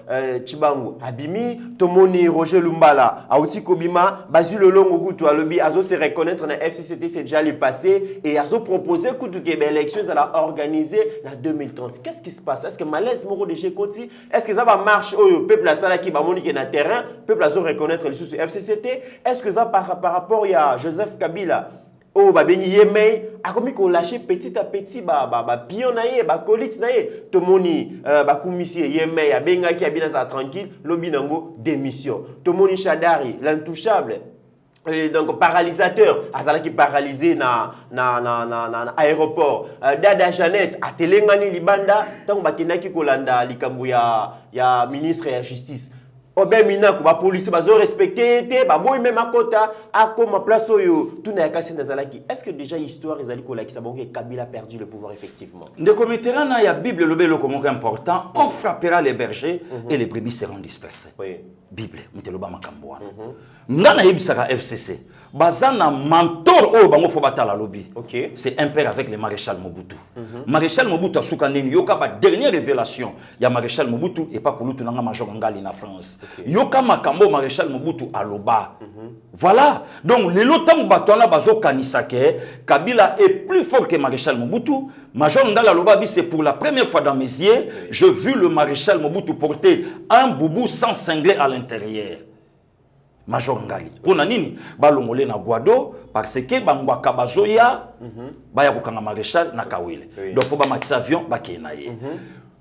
Chibangu abimi tomoni Roger Lumbala auti ko bima bazu le longo kutu alobi azo se reconnaître na FCCT c'est déjà le passé et azo proposer kutu ke élections à la organiser en 2030 qu'est-ce qui se passe est-ce que malaise moko de chez Koti est-ce que ça va marche au peuple la sala qui ba moni na terrain peuple azo reconnaître le sous FCCT est-ce que ça par rapport à Joseph Kabila oh ba bengi yemei akomi ko lâcher petit à petit ba pion na ye ba colite na ye tomoni ba commissaire yemei abenga ki abina za tranquille lobi nango démission tomoni Shadari l'intouchable et donc paralysateur azala ki paralysé na aéroport Dada Jeannette atelengani libanda tango bakendaki kolanda likambo ya ministre ya justice Obe Minaku, ba police bazo respecté te ba boy même akota akoma place oyo tout na yakasi ndazalaki. Est-ce que déjà histoire ezali ko lakisa bongo Kabila a perdu le pouvoir effectivement? Ndeko Mitterrand na ya Bible le belo comme important, on frappera les bergers et les brebis seront dispersées. Oui. Bible mteloba makambo wana. Ngana yebisaka FCC. Bazana mentor o bango fo batala lobby. OK. C'est un père avec le maréchal Mobutu. Maréchal Mobutu asuka nini yoka ba dernière révélation ya maréchal Mobutu et pas kulutu nanga major ngali na France. Yoka makambo maréchal Mobutu aloba. Voilà. Donc les lotam batona bazo kanisake Kabila est plus fort que maréchal Mobutu. Major Ndala Lobabi, c'est pour la première fois dans mes yeux, je vu le maréchal Mobutu porter un boubou sans cinglet à l'intérieur. Major Ngali. Pour nini balongolé na Guado parce que bangwaka bazoya baya kokanga maréchal na Kawele. Donc faut ba matisa avion ba kenaye.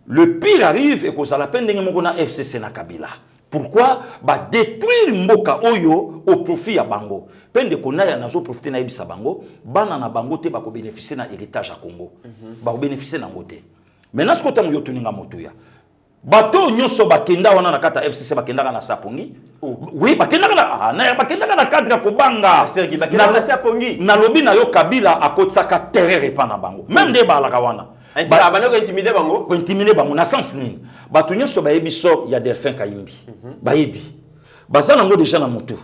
Le pire arrive et que ça la peine de ngona FCC na Kabila. Pourquoi ba détruire mboka oyo au profit ya bango. Pende konaya nazo profiter na ibisa bango, bana na bango te ba ko bénéficier na héritage à Congo. Ba ko bénéficier na ngote. Maintenant ce que tango yo tuninga motoya. Bato nyonso bakenda wana na kata FCC bakenda na Sapongi. Oui, bakenda na cadre ko banga. C'est-à-dire ki bakenda na Sapongi. Na lobi na yo Kabila akotsaka terreur pa na bango. Même de balaka wana. Ba banoko intimider bango. Ko intimider bango na sens nini? Bato nyonso bayebi so ya Delphin Kayimbi. Bayebi. Baza nango déjà na mutu.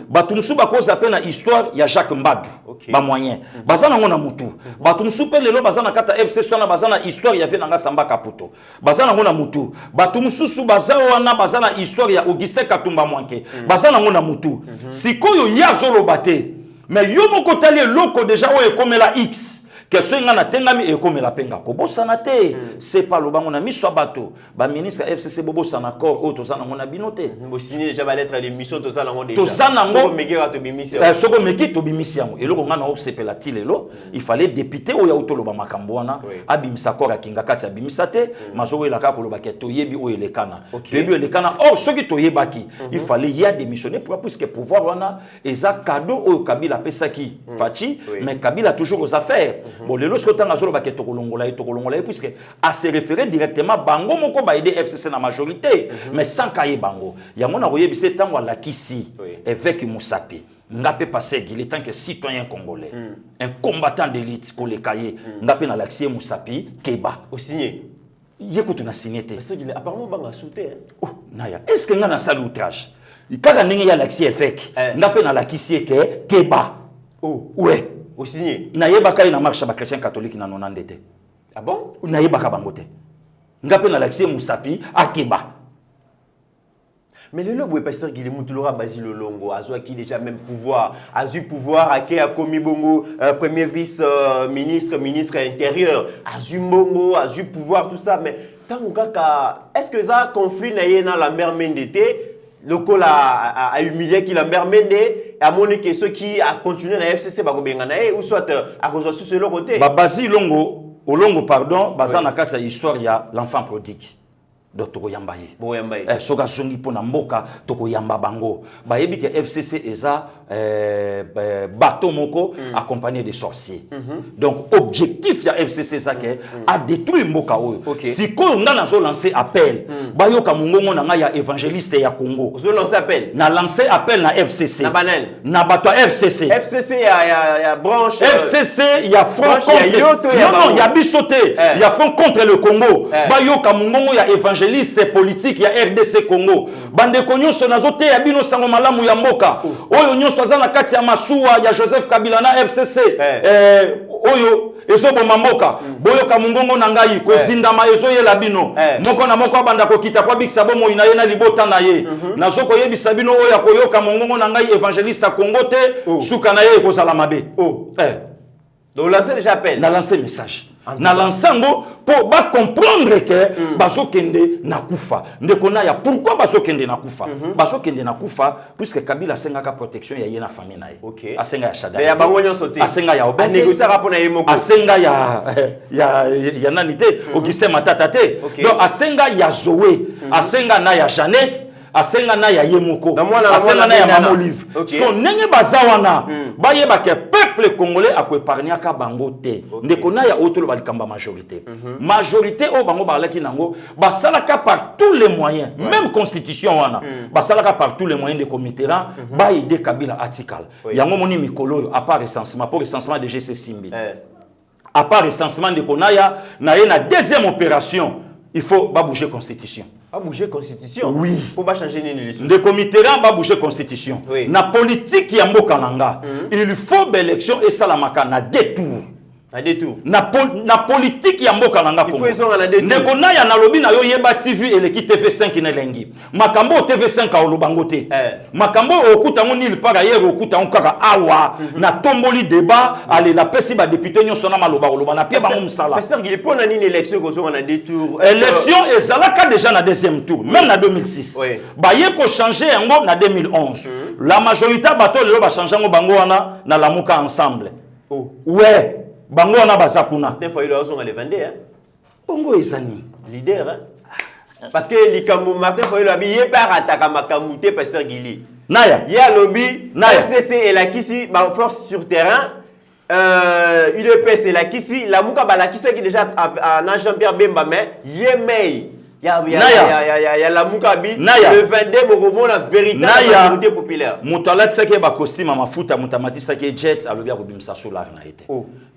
Bato musu bakoza pe na histoire ya Jacques Mbadu. Ba moyen. Baza nango na mutu. Bato musu pe lelo baza na kata FC so na baza na histoire ya Venanga Samba Kaputo. Baza nango na mutu. Bato musu su baza wana baza na histoire ya Augustin Katumba Mwanke. Baza nango na mutu. Sikoyo ya zolo bate. Mais yo moko tali loko déjà o ekomela X. Que ce nga na tengami e comme la penga ko bosana te c'est pas le bango na miso bato ba ministre FCC bobo sana corps auto sana ngona binote bo signé déjà ba lettre à l'émission to sana ngo déjà to sana ngo mekera to bimisi soko meki to bimisi yango eloko nga na o sepela tilelo il fallait député o ya utolo ba makambo wana abimisa corps akinga kati abimisa te mazo wela ka ko loba ke to yebi o elekana yebi elekana or soki to yebaki il fallait y a démissionner pour puisque pouvoir wana eza cadeau o Kabila pesaki fachi mais Kabila toujours aux affaires. Bon, les lorsque tu as dit que puisque à se référer directement bango moko ba aider FCC na majorité mais sans cahier bango ya mona roye bise tango la kisi évêque Moussapi ngapé passer il est tant que citoyen congolais un combattant d'élite ko le cahier ngapé na l'accès Moussapi Keba au signé yécoute na signé té parce qu'il apparemment banga sauté oh naya est-ce que nga na sal outrage kaka ndenge ya l'accès évêque ngapé na la kisi ke Keba oh ouais au signé nayebaka ina marche ba chrétien catholique na nonandete ah bon nayebaka bangote ngape na l'accès Moussapi Akeba mais le lobo pasteur Guillaume Moutulora Basile Longo a qui déjà même pouvoir a eu pouvoir à Komi Bongo premier vice ministre intérieur a eu Bongo a eu pouvoir tout ça mais tant est-ce que ça conflit na la mer Mendete le col a humilié qui la mer Mende à mon que ceux qui a continué na FCC ba ko benga na ou soit à cause de ce côté. Ba basi longo pardon, baza na kati ya histoire ya l'enfant prodigue. Donc toko yamba ye. Soka zongi pona mboka toko yamba bango. Ba yebi ke FCC eza bateau moko accompagné de sorciers. Donc objectif ya FCC ça ke a détruire mboka oyo. Si ko nga zo lancer appel, ba yo ka mungongo na nga ya évangéliste ya Congo. Zo lancer appel. Na lancer appel na FCC. Na banel. Na bato FCC. FCC ya branche. FCC ya front contre. Non, ya bisoté. Ya front contre le Congo. Ba yo ka mungongo ya évangéliste politique ya RDC Congo bande konyoso nazote ya bino sango malamu ya mboka oyo nyonso azana kati ya masuwa ya Joseph Kabila na FCC oyo ezo bomba mboka boyo ka mungongo na ngai ko zindama ezo yela bino moko na moko banda ko kita kwa bikisa bomo ina ye na libota na ye nazo ko yebisa bino oyo akoyoka mungongo na ngai évangéliste Congo te suka na ye ko sala mabe donc lancer déjà appel na lancer message na lansango pour ba comprendre que baso kende na kufa ndeko na ya pourquoi baso kende na kufa baso kende na kufa puisque Kabila asenga ka protection ya yena famille na ye asenga ya Shada ya bango nyonso te asenga ya Obende négocier rapport na ye moko asenga ya nanité Augustin Matata te donc asenga ya Zoé asenga na ya Jeannette asenga na ya Yemoko asenga na ya Mama Olive so nenge bazawana bayeba ke peuple congolais a épargné ka bango te ndeko na ya otolo balikamba majorité majorité o bango balaki nango basalaka par tous les moyens même constitution wana basalaka par tous les moyens de Mitterrand ba aider Kabila atikal yango moni mikolo à part recensement pour recensement de GC Simbi à part recensement de Konaya na ye na deuxième opération il faut ba bouger constitution. Pas bouger constitution. Oui. Pour pas changer les choses. Le comité va bouger constitution. Na politique ya mboka nanga. Il faut l'élection et ça la makana deux tours. Na deux tours. Na politique ya mboka nanga Congo. Il faut ils ont na deux tours. Ndeko na ya na lobi na yo yeba TV et l'équipe TV5 na lengi. Makambo TV5 a olobangote. Makambo okuta ngo nil para hier okuta ngo kaka awa na tomboli débat ale la pesi ba député nyonso na maloba oloba na pia bango msala. Pasteur il pona nini élection ko zo na deux tours. Élection ezalaka déjà na deuxième tour même na 2006. Ba ye ko changer yango na 2011. La majorité bato lelo ba changer ngo bango wana na lamuka ensemble. Ouais. Bango wana bazakuna. Des fois il a osé le vendre hein. Bongo ezani leader hein. Parce que likambo Martin Fayulu abi ye par ataka makamute Pasteur Gili. Naya. Ya lobby FCC et la kisi ba force sur terrain. UDPS et la kisi la muka ba la kisi qui déjà à Jean-Pierre Bemba mais yemei. Ya la mukabi le 22 bokomo la véritable majorité populaire. Mutala tsake ba costume mafuta mutamati sake jet alobi akobimisa solar na été.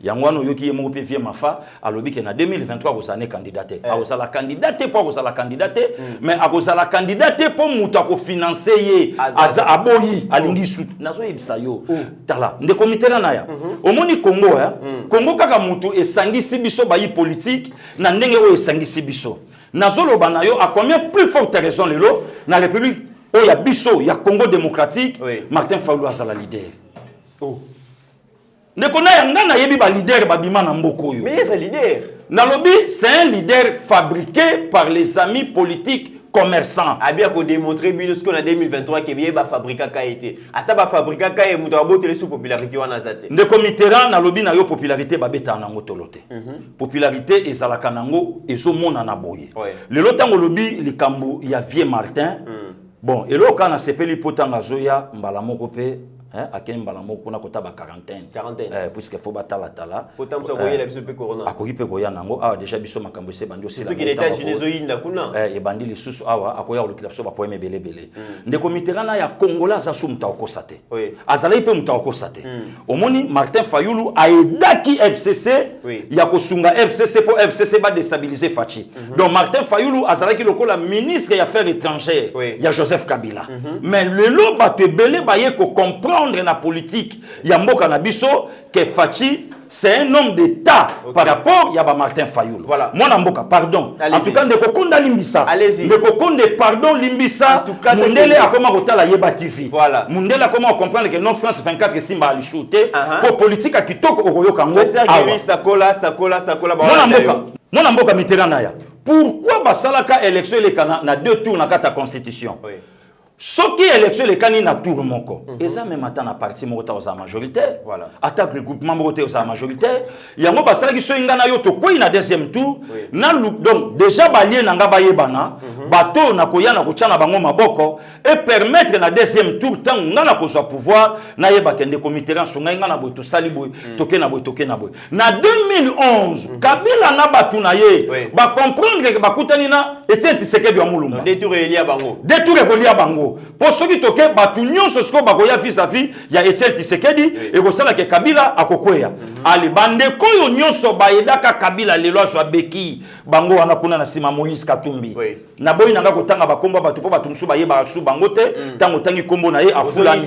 Yangwano yoki yemo pe vie mafa alobi ke na 2023 ko sané candidaté. Akozala candidaté pour akozala candidaté mais akozala candidaté pour muta ko financer ye aza aboyi alingi sut. Nazo yebisa yo tala nde comité na ya. Omoni Congo Congo kaka mutu esangisi biso ba yi politique na ndenge o esangisi biso. Nazolo banayo a combien plus forte raison lelo na République où il y a biso, il y a Congo démocratique, Martin Fayulu a la leader. Ne connaît pas yebi ba leader babima na mboko yo. Mais c'est leader. Nalobi c'est un leader fabriqué par les amis politiques commerçants. A bien qu'on démontrer bien ce qu'on a 2023 que bien ba fabriquer ka été. Ata ba fabriquer ka et muto aboter sous popularité wana zate. Ne commitera na lobi na yo popularité ba beta na ngotolote. Popularité et zalaka nango ezo mona na boye. Le lotango lobi likambo ya Vieux Martin. Bon, et là quand on s'appelle potanga zoya mbala moko pe akeni mbala moko na kota ba quarantaine puisque faut batala tala potam so koyela biso pe corona akoki pe koya nango awa déjà biso makambo se bandi aussi la to États-Unis zo yinda kuna e bandi lisusu awa akoya lokila biso ba poeme belebele ndeko Mitterrand ya Kongola za sumta okosate azalai pe muta okosate omoni Martin Fayulu a aidaki FCC ya kosunga FCC pour FCC ba déstabiliser Fachi donc Martin Fayulu azalaki lokola ministre des affaires étrangères ya Joseph Kabila mais le lo ba te belé ba ye ko comprendre la politique Yamboka Nabiso que Fachi c'est un homme d'État par rapport à Martin Fayulu. Voilà. Moi Namboka, pardon. En tout cas, de Kokonda Limbisa. Allez-y. De Kokonda pardon Limbisa. Mundele a comment la Yeba TV. Voilà. Mundele a comment comprendre que non France 24 et Simba ali shooter pour politique à Kitoko Oyo Kango. Sakola. Moi Namboka Mitterrand naya. Pourquoi basalaka élection les na deux tours na kata constitution? Ce qui est élection, les candidats tour moko. Et ça, même attend la partie moko aux majoritaire. Voilà. Attaque le groupement moko aux majoritaire. Il y a un basala qui sont ingana yoto quoi na deuxième tour. Na donc déjà balien nanga bayebana. Bateau na koya na kochana bango maboko et permettre na deuxième tour tant ngana kozwa pouvoir na yeba kende comité ran songa ngana boy to saliboy toke na boy toke na boy. Na 2011 Kabila na batu na ye ba comprendre que ba kutani na Etienne Tshisekedi wa Mulumba. Détour Elia Bango. Détour Elia Bango. Pour ceux qui toquent, batu nyonso sko bakoya fils à fille, il y a Etienne Tshisekedi et kosala ke Kabila akokweya. Ali bande koyo nyonso baedaka Kabila lelo so beki bango wana kuna na sima Moïse Katumbi. Na boyi nanga kotanga bakomba batu po batu musu baye ba su bango te, tango tangi kombo na ye afulani.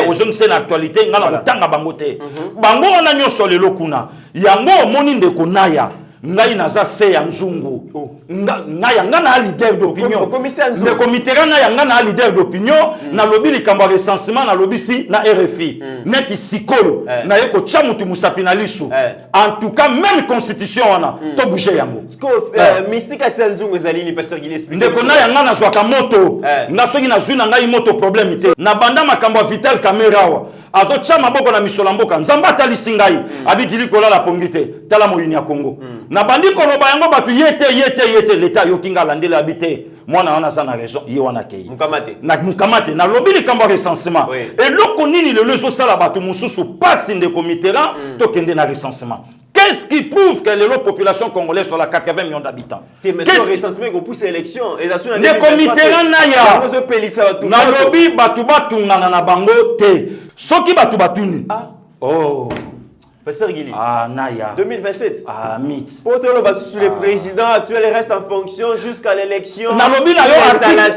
Ozongi se na actualité ngana kotanga bango te. Bango wana nyonso lelo kuna. Yango moni ndeko naya. Ngai naza se ya nzungu ngai ngana leader d'opinion le comité na yanga na leader d'opinion na lobby likambo recensement na lobby si na RFI net sikolo na yeko chamutu musapi na lisu en tout cas même constitution wana to bouger yango mystique se nzungu ezali ni pasteur Gilles ndeko na yanga na zwaka moto na soki na zuna ngai moto problème te na banda makambo vital camera wa azo chama boko na misola mboka nzamba talisi ngai abikili kolala pongite tala moyini ya Congo na bandi koloba yango batu yete leta yokinga landela habité mwana wana sana raison ye wana kei mukamate na lobby likambo recensement et loko nini le lezo sala batu mususu passe de comité to kende na recensement. Qu'est-ce qui prouve que la population congolaise sur la 80 millions d'habitants? Qu'est-ce qui recensement qu'on pousse l'élection? Les comités naya na lobby batu batungana na bango te soki batu batuni oh Pasteur Guili. Ah, Naya. 2027. Ah, mythe. Pour te le le président actuel reste en fonction jusqu'à l'élection. Nalobi na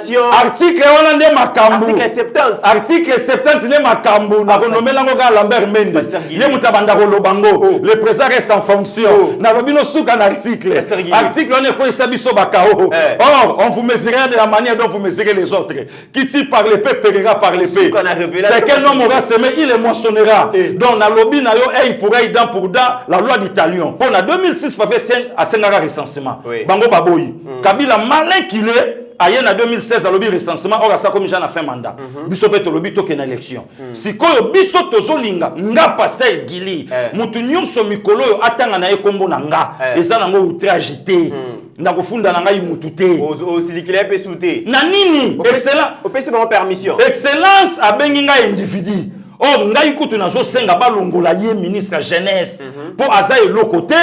yo article Hollande Makambu. Article 70. Article 70 ne Makambu. Na renommé lango ga Lambert Mende. Ye mutabanda ko lobango. Le président reste en fonction. Nalobi no suka na article. Article on est quoi sabiso bakao. Or, on vous mesurera de la manière dont vous mesurez les autres. Qui tire par l'épée périra par l'épée. C'est quel homme aura semé, il le moissonnera. Donc Nalobi na yo il pourra dent pour dent la loi d'Italion. Pour la 2006, papier à Sengara recensement. Bango Baboyi. Kabila malin qu'il est, ayen en 2016 à lobby recensement, or ça comme j'en a fait mandat. Bisope to lobby token élection. Si koyo biso tozo linga, nga pasteur Gili, mutu nyonso mikolo yo atanga na ekombo na nga, eza nango outrage te. Na kofunda na ngai mutu te. Osilikile pe souté. Na nini? Excellent. Opesi ba permission. Excellence abengi nga individu. Or, ngai kutu nazo senga balongola ye ministre jeunesse pour aza elo côté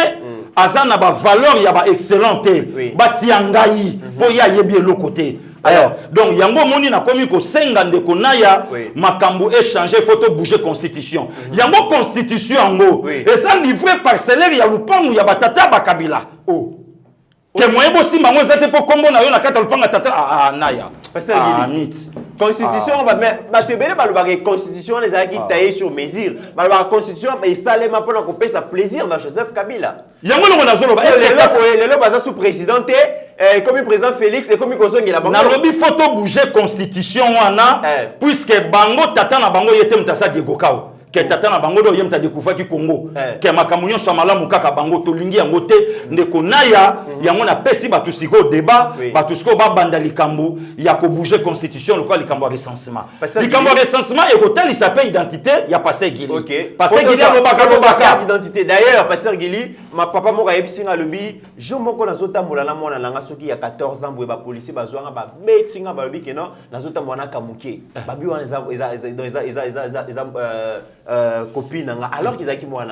aza na ba valeur ya ba excellente bati ngai pour ya yebi elo côté. Alors donc yango moni na komi ko senga ndeko naya makambo échanger photo bouger constitution. Yango constitution yango et ça livré parcellaire ya lupangu ya batata bakabila. Que moyen bosi mango zate po kombo na yo na kata lupanga tata naya. Mythe. Constitution, mais tu veux constitution les qui taillé sur mesure. La constitution, mais ça les m'a pas coupé sa plaisir dans Joseph Kabila. Yango no na zolo ba le basa sous président comme président Félix et comme Kosongi la banque. Na lobby photo bouger constitution wana puisque bango tata na bango yete mtasa gegokao. Que tata na bango do yemta découvert ki Congo que makamunyo so malamu kaka bango to lingi yango te ndeko naya yango na pesi batu siko débat batu siko ba banda likambo ya ko bouger constitution le quoi likambo recensement likambo recensement et ko tali sa identité ya passer Gili passer Gili lo baka identité d'ailleurs passer Gili ma papa mo ka yebisinga lobi jo moko na zotambola na mona nanga soki ya 14 ans boye ba policier bazwanga ba betinga ba lobi que non na zotambola na kamuke babi wana copine alors qu'ils ont qui moi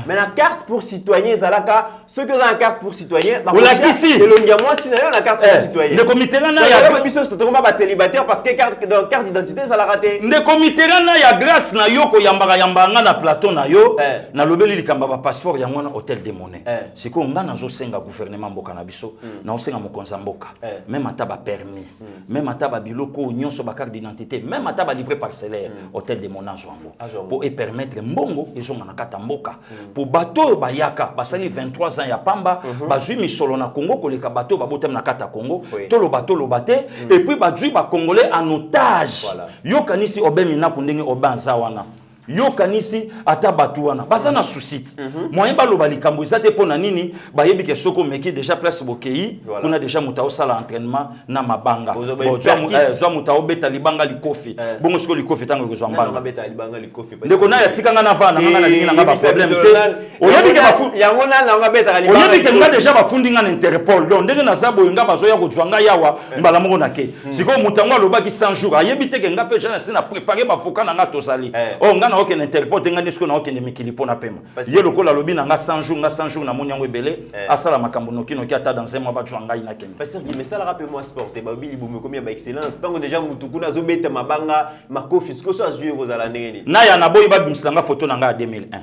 mais la carte pour citoyen zalaka ceux qui ont la carte pour citoyen ou la ici et le moi si la carte pour citoyen le comité là il y a pas biso c'est pas célibataire parce que carte d'identité ça l'a raté le comité là il y a grâce na yo ko yambanga na plateau na yo na lobeli likamba ba passeport ya ngona hôtel de monnaie c'est ko ngana zo senga gouvernement mboka na biso na osenga mokonza mboka même ata ba permis même ata ba biloko nyonso ba carte d'identité même ata ba livré parcellaire hôtel de monnaie zwango pour permettre mbongo ezonga na kata mboka pour bateau bayaka basali 23 ans ya pamba bazui misolo na Congo koleka bateau babotem na kata Congo to lo bateau lo baté et puis bazui ba congolais en otage yo kanisi obemi na kundenge obanza wana yo kanisi ata batuana baza na susite moyen baloba likambo ezate pona nini bayebi ke soko meki déjà place bokei kuna déjà muta osala entraînement na mabanga zwa muta obeta libanga likofi bongo siko likofi tango ko zwa mbanga ndeko na yatikanga na vana ngana lingi na ba problème te oyebi ke bafu yango na nga beta libanga oyebi ke nga déjà bafundi nga na Interpol donc ndenge na zabo nga bazoya ko zwanga yawa mbala moko na ke siko mutango alobaki 100 jours ayebi te ke nga pe jana sina préparer ba foka na nga tosali oh nga na oke na Interpol nga nesko na oke ne mikili pona pema ye lokola lobi na nga 100 jours na moni yango ebele asala makambo noki ata dans un mois ba zwanga ina kemi pasteur Guy mais ça la rappelle moi sport te babi libumu combien ba excellence tango déjà mutukuna zo beta mabanga makofi siko so azuye kozala ndenge na ya na boyi ba bimslanga photo na nga 2001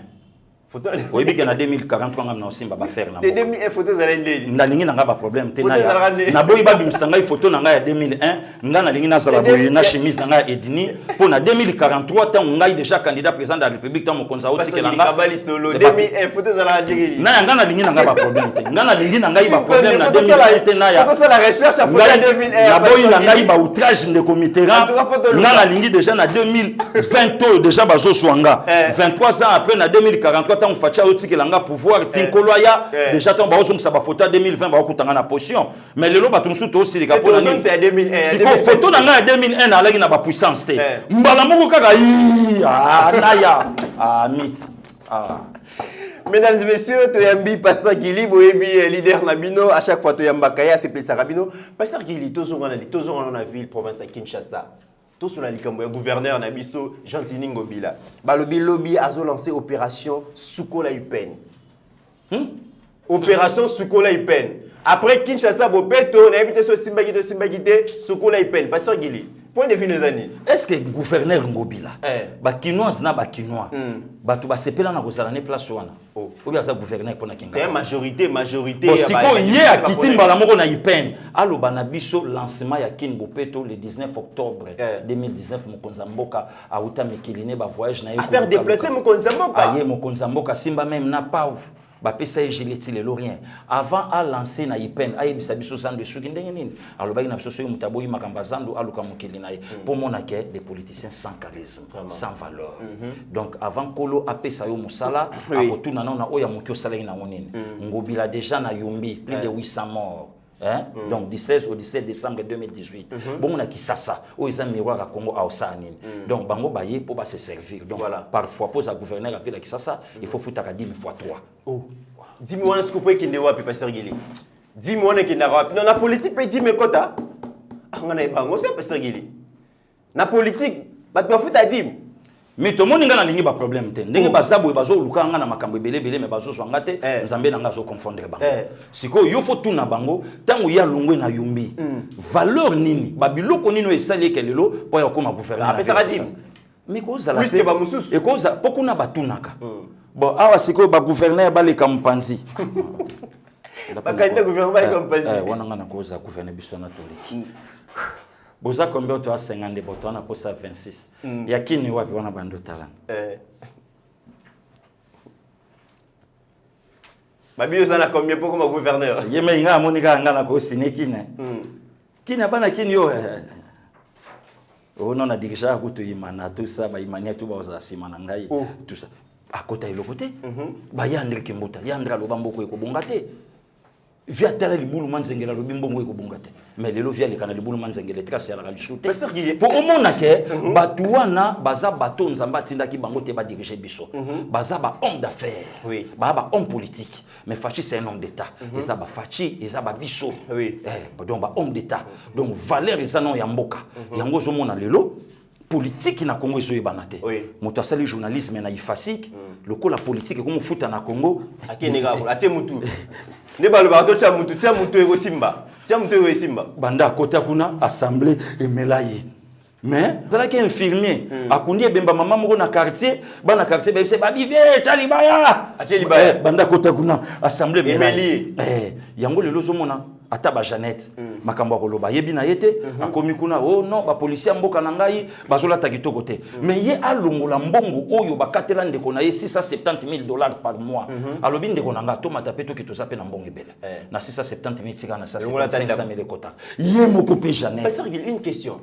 photo oyebi ke na 2043 nga na osimba ba faire na 2001 photo zala ndeli ndalingi na nga ba problème te na ya na boyi ba bimslanga photo na nga ya 2001 nga na lingi na zala boyi na chemise na nga edini pour na 2043 tant ngai déjà candidat président de la République tant mokonza otike na nga 2001 photo zala ndeli na ya nga na lingi na nga ba problème te nga na lingi na ngai ba problème na 2001 te na ya photo la recherche à photo 2001 na boyi na ngai ba outrage de Mitterrand nga na lingi déjà na 2020 déjà bazo swanga 23 ans après na 2043 tant facha otikelanga pouvoir tinkoloya déjà tant ba ozongisa ba photo 2020 ba okutanga na position mais lelo ba tumsu to silika pona ni c'est 2001 siko photo na nga 2001 alaki na ba puissance te mbala moko kaka naya mit Mesdames et messieurs, Toyambi, Pasteur Gili, Boébi, leader Nabino, à chaque fois Toyamba Kaya, c'est Pelsa Rabino. Pasteur Gili, tous dans la ville, province de Kinshasa. Tous sur la likambo, gouverneur Nabiso, Gentini Ngobila. Balobi Lobby a lancé opération Sukola Upen. Opération Sukola Upen. Après Kinshasa, Bopeto, on a invité sur Simbagite, Sukola Upen. Pasteur Gili. Point de vue nos amis. Est-ce que le gouverneur Ngobila, Bakinois na Bakinois, Batu Basepela na Kozalane place wana. Ou bien ça gouverneur pour na Kinga. Majorité. Siko yé a quitté Mbalamoko na Ipen. Alo banabiso lancement ya Kin Bopeto le 19 octobre 2019 Mokonza Mboka a uta mekiline ba voyage na yeko. Faire déplacer Mokonza Mboka. Aye Mokonza Mboka simba même na pau. Bapesa egileti lelo rien avant à lancer na Ipen ayebisa biso sando suki ndenge nini alobaki na biso soyo mutaboyi makamba zando aluka mokili na ye pour monaka des politiciens sans charisme sans valeur donc avant kolo apesa yo musala akotuna na oya mokyo sala ina ngonini Ngobila déjà na yumbi plus de 800 morts. Donc du 16 au 17 décembre 2018 bon on a qui ça où ils ont miroir à Congo à Osanine donc bango baye pour se servir donc voilà. Parfois pose à gouverneur à ville qui ça il faut foutre à 10 fois 3 dis-moi ce que peut qu'il ne voit pas pasteur Gili dis-moi ne qu'il n'a pas non la politique peut dire mais kota on a bango c'est pasteur Gili la politique ba doit foutre à 10 mais tout le monde a un problème. Ndenge bazabo bazo lukanga na makambo belé mais bazo swanga te nzambe na ngazo confondre bango. Siko yo faut tout na bango tango ya lungwe na yumbi. Valeur nini? Babiloko nino esali kelelo po ya koma gouvernement. Après ça va dire. Mais cause la pe ba mususu. E cause pokuna batunaka. Bon awa siko ba gouverneur ba le kampanzi. Ba candidat gouvernement ba le kampanzi. Wana ngana cause gouverneur biso na toliki. Boza combien tu as 50 boto na posa 26 yakini wapi wana bando talent Mabio sana combien pour comme gouverneur yeme nga monika ngana ko sinekine kina bana kini yo on a dirigé kuto imana tout ça ba imania tout ba za simana ngai tout ça à côté le côté ba yandre kimbuta yandra lobambo ko ekobonga te via tala libulu manzengela lobimbongo ekobongate mais lelo via le kana libulu manzengela trace ya la lishute pour omona ke batuana baza bato nzamba tindaki bango te ba diriger biso baza ba homme d'affaires ba homme politique mais Fachi c'est un homme d'état eza ba Fachi eza ba biso donc ba homme d'état donc valeur eza non ya mboka yango zo mona lelo politique na Congo ezo yebanate moto asali journalisme na ifasik loko la politique comme futa na Congo akenega atie mutu ne balo ba to tia mutu ego simba banda kota kuna assemblée emelayi mais zala ki infirmier akundi ebemba mama moko na quartier bana quartier ba se ba bive talibaya banda kota kuna assemblée emelayi yango lelo zo mona ata ba Jeannette makambo akoloba yebi na yete akomi kuna oh non ba policier mboka na ngai bazola ta kitoko te mais ye alongola mbongo oyo bakatela ndeko na ye $670,000 par mois alobi ndeko na nga to matapeto kitoza pe na mbongo ebele na $670,000 tika na $500,000 kota ye moko pe Jeannette. Parce qu'il une question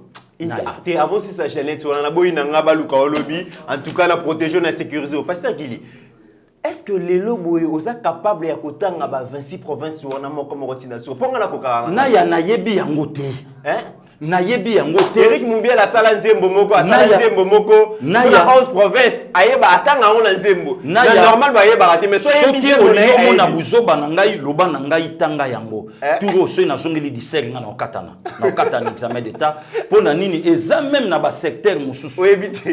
Avant si ça chaîne, on a beau inanga baluka lobby, en tout cas la protéger la sécurité. Pasteur Gili, est-ce que les lobos sont capables de kotanga ba 26 provinces ou on a mon comme coordination? Pour la coca. Na ya na yebi yangote. Na yebi yangote. Eric Moubiel la sala nzembo moko, sala nzembo moko. Na ya 11 provinces, ayeba atanga on la nzembo. Na normal ba yeba raté mais soki olimo na buzoba na ngai loba na ngai tanga yango. Turo so na zongeli di ser nga na okatana. Na okatana examen d'état pona nini eza même na ba secteur mususu.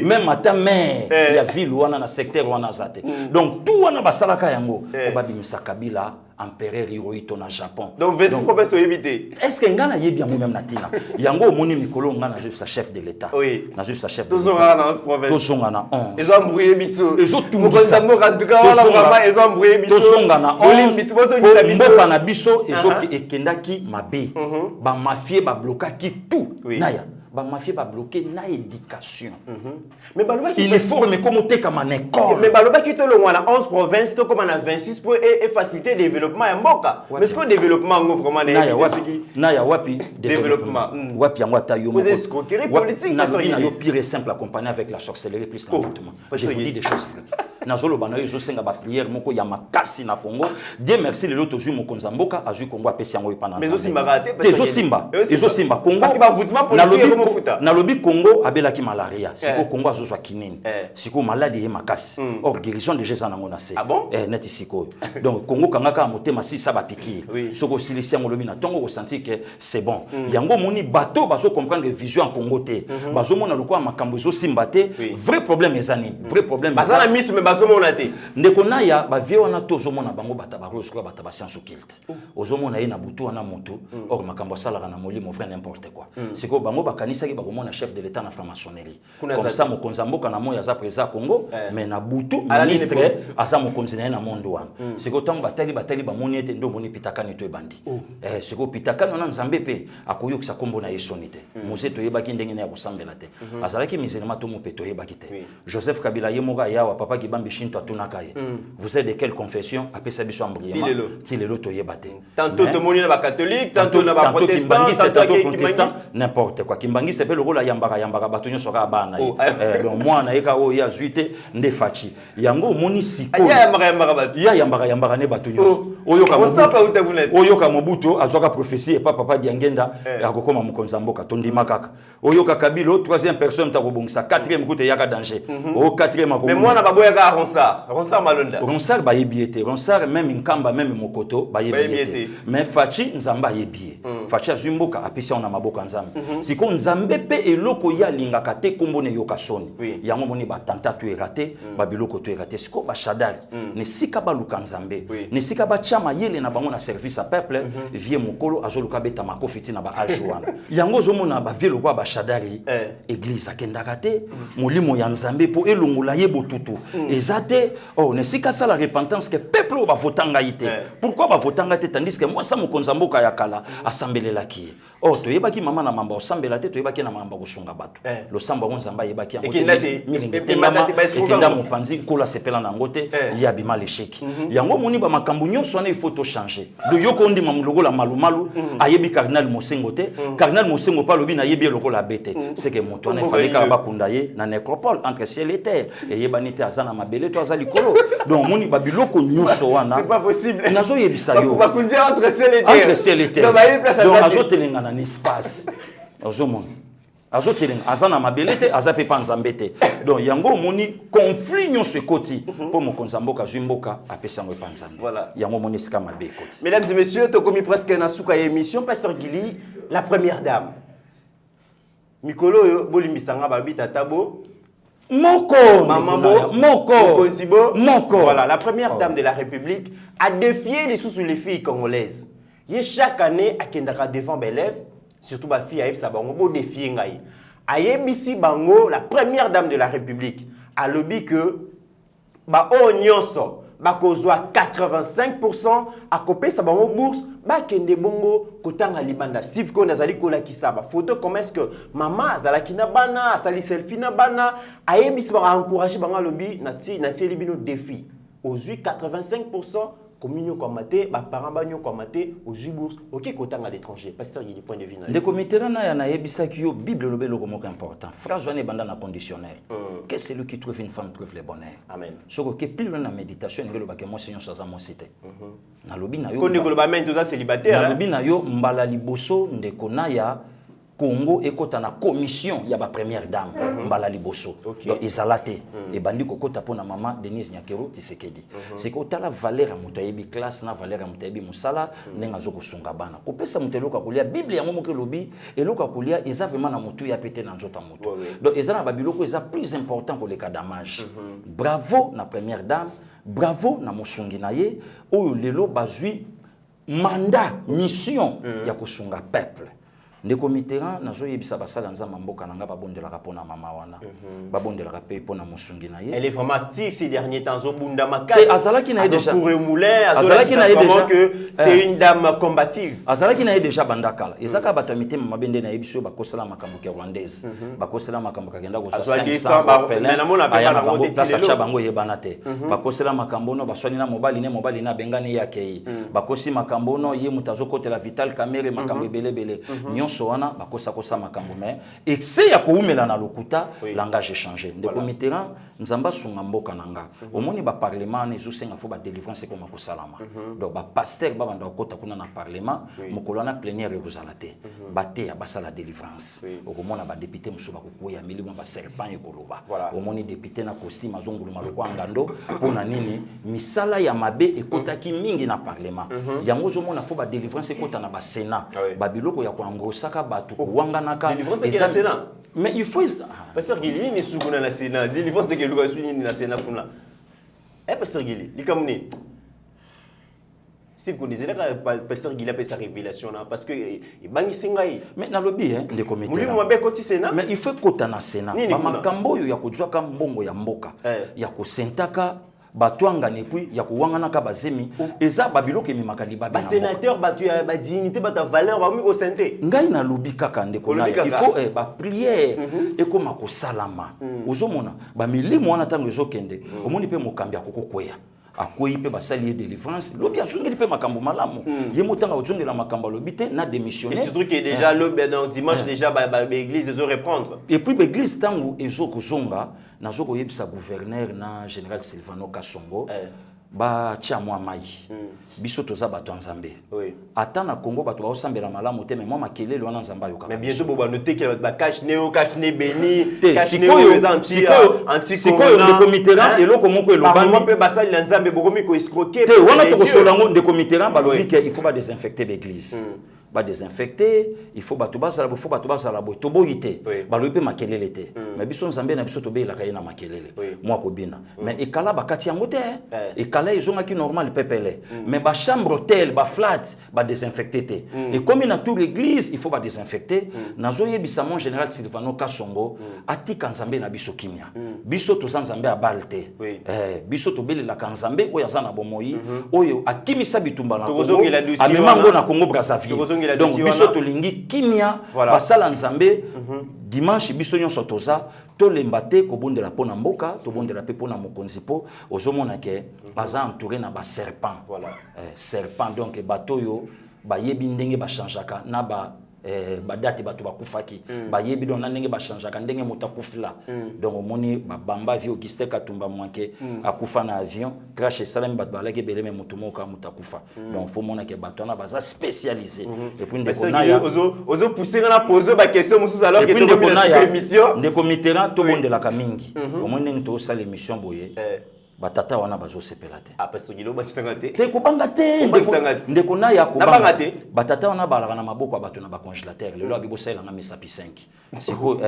Même ata maire ya ville wana na secteur wana zate. Donc tout wana basalaka yango obabimisa Kabila empereur Hirohito na Japon. Donc 26 provinces évité. Est-ce que ngana yebi yango même na tina? Yango moni mikolo ngana juste sa chef de l'état. Oui. Na juste sa chef de l'état. Tozonga na 11 provinces. Tozonga na 11. Ils ont embrouillé biso. Ils ont tout mbisa. En tout cas wala vraiment ils ont embrouillé biso. Tozonga na 11. Mboka na biso ezoki ekendaki mabe. Ba mafie ba blokaki tout. Naya. Ba mafia ba bloquer na éducation. Mais baloba il est formé comme te comme une école. Mais baloba qui to le wana 11 provinces to comme on a 26 pour et faciliter développement en mboka. Mais ce que développement ngo vraiment na ya wapi développement. Wapi yango ta yo moko. Vous escroquerie politique na yo pire et simple accompagné avec la sorcellerie plus l'envoûtement. Je vous dis des choses vraies. Nazolo banayo zo senga ba prière moko ya makasi na Congo. Dieu merci le loto zu mokonza mboka azui Congo apesi yango ipana. Mais zo simba raté parce que zo simba Congo. Parce que ba voûtement politique na lobi Congo abelaki malaria. Siko Congo azozwa kinini. Siko maladie makasi. Or guérison déjà za nango na se. Ah bon? Net siko. Donc Congo kangaka motema si sa ba pikir. Soko silisi yango lobi na tongo ko sentir que c'est bon. Yango moni bateau bazo comprendre vision en Congo te. Bazo mona lokwa makambo zo simba te. Vrai problème ezani. Vrai problème. Bazana misu me bazo mona te. Ndeko na ya ba vie wana tozo mona bango batabaro soko bataba science occulte. Ozo mona ye na butu wana moto. Or makambo sala na molimo vrai n'importe quoi. Siko bango bakanisa ki mon chef de l'état na franc-maçonnerie comme ça mokonza mboka na moya za président Congo mais na butu ministre asa mokonzi na mondo wana siko tango batali ba moni ete ndo moni pitakani to ebandi siko pitakani na nzambe pe akoyokisa kombo na yesonite mose to yebaki ndenge na kosambela te azalaki musulman to mope to yebaki te Joseph Kabila yemoka yawa papa ki bambi shinto atunaka ye vous êtes de quelle confession apesa biso embriement tilelo to yebate tantôt to moni na ba catholique tantôt na ba protestant tantôt protestant n'importe quoi kimbangi c'est lokola yambaka bato nyonso ka bana donc mwana eka o ya zuite nde fachi yango moni siko ya yambaka ne bato nyonso oyo ka mobuto azwaka prophétie et papa diangenda akokoma mokonza mboka tondima kaka oyo ka Kabilo troisième personne ta kobongisa quatrième koute yaka danger o quatrième mais mwana baboya ka Ronsard malonda Ronsard ba yebiete Ronsard même nkamba même mokoto ba yebiete mais fachi nzamba yebie fachi azumboka apesi ona maboka nzambe siko nzambe pe eloko ya lingaka te kombo ne yoka soni yango moni ba tanta tu erate ba biloko tu erate siko ba shadari ne sika ba luka nzambe ne sika ba chama yele na bango na service à peuple vie mokolo azoluka beta makofiti na ba ajoana yango zo mona ba vie lokwa ba shadari église akendaka te molimo ya nzambe po elongola ye botutu ezate oh ne sika sala repentance que peuple ba votanga ite pourquoi ba votanga te tandis que moi sa mokonza mboka ya kala asambelelaki oh to yebaki mama na mamba osambela te to yebaki na mamba kosunga bato lo samba nzamba yebaki yango te mama ekenda mopanzi kola sepela na ngote ya bima lesheki yango moni ba makambu nyonso na il faut to changer do yoko ndima mulogola malumalu ayebi cardinal Mosengo te cardinal Mosengo pa lobi na yebi lokola bete c'est que moto na fallait ka bakunda ye na nécropole entre ciel et terre et yebani te azana mabele to azali kolo donc moni ba biloko nyonso wana c'est pas possible nazo yebisa yo bakundi entre ciel et terre donc azo telenga na espace ozomona azotelenga azana mabelete azape panzambe te donc yango moni conflit nyonso ekoti po mokonza mboka zwimboka apesango panzambe yango moni sika mabe ekoti. Mesdames et messieurs, tokomi presque na suka émission Pasteur Gili la première dame mikolo bolimbisanga babita tabo Moko voilà la première dame de la République a défié les sous les filles congolaises. Et chaque année à Kendaka devant Belève surtout ma fille Aïb Sabango beau défier ngai. Ayebisi Bango la première dame de la République a lobby que ba o nyonso ba kozwa 85% a copé Sabango bourse ba kende bongo kotanga libanda Steve Konda zali kola kisaba photo comment est-ce que maman azalaki na bana asali selfie na bana ayebisi ba encourager banga lobby nati libino défi aux 85% communion comme maté, ba parents banyo comme maté aux bourses, OK côté à l'étranger. Pasteur il point de vue. De comité na na yebisa ki yo Bible lobe loko moko important. Phrase wana banda na conditionnel. Que celui qui trouve une femme trouve le bonheur. Amen. Soko ke plus na méditation ngelo ba ke mo Seigneur sa mo cité. Na lobi na yo. Ko ngelo ba men toza célibataire. Na lobi na yo mbala liboso ndeko na ya Congo ekota na commission ya ba première dame mbala liboso. Donc ezalate et bandi kokota pona mama Denise Nyakero Tisekedi. C'est ko tala valeur muto yebi classe na valeur muto yebi musala nenga zo kosunga bana. Kopesa mutelo ka kolia Bible ya momo ke lobi eloka kolia eza vraiment na mutu ya pété na nzota mutu. Donc eza na babiloko eza plus important que le cas d'amage. Bravo na première dame, bravo na musungi na ye oyo lelo bazui mandat mission ya kosunga peuple. Ndeko Mitterrand nazo yebisa basala nzamba mboka nanga babondelaka pona mama wana babondelaka pe pona musungi na ye. Elle est vraiment active ces derniers temps au bunda makasi. Azalaki na déjà pour remoulin, azalaki na déjà que c'est une dame combative. Azalaki na déjà bandakala. Ezaka batamite mabende na yebiso bakosala makambo ke rwandaise. Bakosala makambo kagenda ko 500 orphelins. Aya bango place acha bango yebana te. Bakosala makambo no baswani na mobali na bengani yake. Bakosi makambo no ye mutazo kotela Vital Kamerhe makambo belebele. Soana bakosa kosa makambo mais excès ya koumela na lokuta langage changé ndeko Mitterrand nzamba sunga mboka nanga omoni ba parlement ne zo senga fo ba délivrance ko makosalama donc ba pasteur ba banda okota kuna na parlement mokolo na plénière ekozalate bate ya basala délivrance okomona ba député musuba kokoya milimo ba serpent ekoloba omoni député na costume azongulu maloko ngando pona nini misala ya mabe ekotaki mingi na parlement yango zo mona fo ba délivrance ekota na ba sénat ba biloko ya ko saka batu kuwanganaka mais il faut pasteur Gili ni sukuna na Sénat délivrance que luka suni na Sénat kuna pasteur Gili likamuni Steve connaissez là pasteur Gili a fait sa révélation là parce que bangi sengai mais na lobby hein de comité muri mo be koti Sénat mais il faut kota na Sénat ba makambo yo ya kujwa ka mbongo ya mboka ya kosentaka batwanga ne puis ya kuwangana ka bazemi eza babilo ke mimaka liba ba sénateur batu ya ba dignité ba ta valeur ba mi ko santé ngai na lobi kaka ndeko na il faut ba prière et koma ko salama ozomona ba milimo wana tango ezokende omoni pe mokambi akokokoya akoyi pe basali délivrance lobi azongeli pe makambo malamu ye motanga ozongela makambo lobi te na démissionner et surtout que déjà le dimanche déjà ba église ezo reprendre et puis l'église tango ezokozonga nazoko yebisa gouverneur na général Silvano Kasongo ba tia mwa mai biso toza bato nzambe ata na Congo bato baosambela malamu te mais moi makelele wana nzamba yoka mais bientôt bo ba noter que ba cache neo cache ne béni cache neo anti de Mitterrand eloko moko elobani pe basali na nzambe bokomi ko escroquer te wana to kosolango de Mitterrand balobi que il faut pas désinfecter l'église ba désinfecter il faut batu basala bo faut batu basala bo to boyite balobi pe makelele te mais biso nzambe na biso to be la kayena makelele moi ko bina mais ekala bakati yango te ekala ezonga ki normal pepele mais ba chambre hôtel ba flat ba désinfecter te et comme na tour église il faut ba désinfecter nazo yebisa mon général Silvano Kasongo atika nzambe na biso kimia biso to nzambe abalte biso to bele la kanzambe oyo azana bomoyi oyo akimisa bitumba na Congo amemango na Congo Brazzaville donc biso tolingi kimia basala nzambe dimanche biso nyonso toza tolemba te kobondela pona mboka tobondela pe pona mokonzi po ozomona ke baza entouré na ba serpent serpent donc bato yo bayebi ndenge ba changeaka na ba badate bato bakufaki bayebi don ndenge ba changeaka ndenge motakufila donc omoni bamba vie Augustin Katumba Mwanke akufa na avion crash salami bato balaki beleme motumoka motakufa donc faut mona ke bato na baza spécialisé et puis ndeko na ya ozo pousser na poser ba question mususu alors que to na émission ndeko Mitterrand to bondela ka mingi omoni ndenge to sala émission boye batata wana bazosepela te parce que loba kisanga te te kubanga te ndeko na ya kubanga te batata wana balaka na maboko bato na ba congélateur lelo abibosela na misapi 5 siko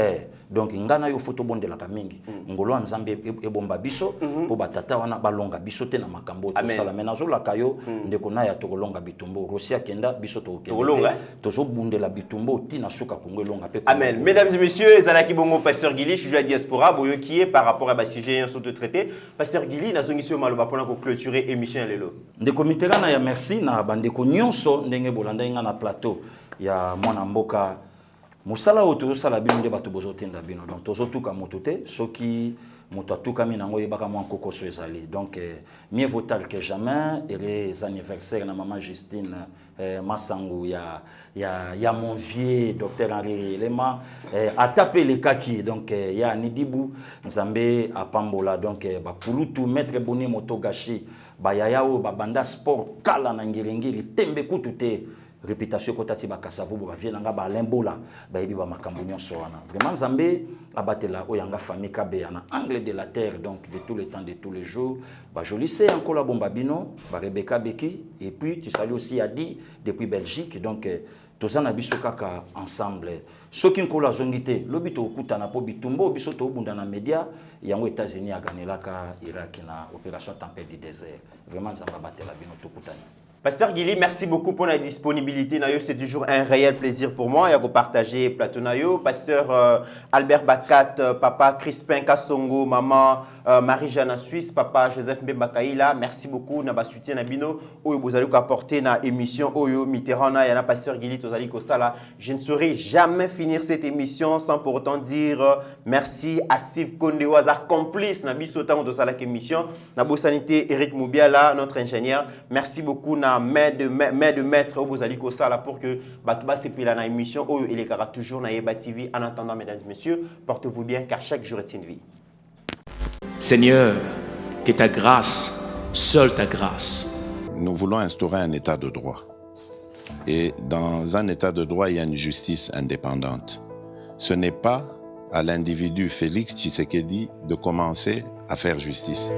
donc ngana yo photo bondela ka mingi ngolo nzambe ebomba biso po batata wana balonga biso te na makambo to sala menazo la kayo ndeko na ya tokolonga bitumbo Russia kenda biso to okende tozo bundela bitumbo tina suka Kongo longa pe amen mesdames et messieurs ezalaki bongo pasteur Gili je suis à diaspora boyo qui est par rapport à ba sujet sur de traité pasteur Gili na zongisio maloba pona ko clôturer émission lelo ndeko Mitterrand ya merci na bandeko nyonso ndenge bolanda nga na plateau ya mwana mboka Mosala oyo tozosala bino nde bato bozotinda bino donc tozotuka moto te soki moto atukami nango oyebaka mwa nkokoso ezali donc mieux vaut tard que jamais heureux anniversaire na maman Justine Masangu ya mon vieux docteur Henri Elema ata pe lekaki donc ya Nidibu Nzambe apambola donc bakulutu maître Boni Motogashi bayaya oyo babanda sport kala na ngirengiri tembe kutu te réputation kotati bakasavu ba vienanga ba lembola ba yebi ba makambo nyonso wana vraiment Nzambe abatela oyanga famille kabe na angle de la terre donc de tous les temps de tous les jours ba jolissé encore la bomba bino ba Rebecca Beki et puis tu salues aussi Adi depuis Belgique donc tozana biso kaka ensemble soki nkola zongité lobito okutana po bitumbo biso to bunda na media yango États-Unis a gagné la ka Irak na opération tempête du désert vraiment Nzambe abatela bino to kutani. Pasteur Gili, merci beaucoup pour la disponibilité. C'est toujours un réel plaisir pour moi de partager plateau Nayo. Pasteur Albert Bakat, papa Crispin Kassongo, maman Marie-Jeanne Suisse, papa Joseph Mbembakaïla, merci beaucoup na soutien na bino. Vous allez apporter na émission Oyo Mitterrand na yana Pasteur Gili Tozali Kosala. Je ne saurais jamais finir cette émission sans pour autant dire merci à Steve Kondewaza, complice na bisotan de cette émission. Na Sanité Eric Moubiala, notre ingénieur. Merci beaucoup na main de maître au Bozali Kosala pour que Batouba s'épile na émission Oyo il est toujours na Yeba TV. En attendant, mesdames et messieurs, portez-vous bien car chaque jour est une vie. Seigneur, que ta grâce, seule ta grâce. Nous voulons instaurer un état de droit. Et dans un état de droit, il y a une justice indépendante. Ce n'est pas à l'individu Félix Tshisekedi de commencer à faire justice.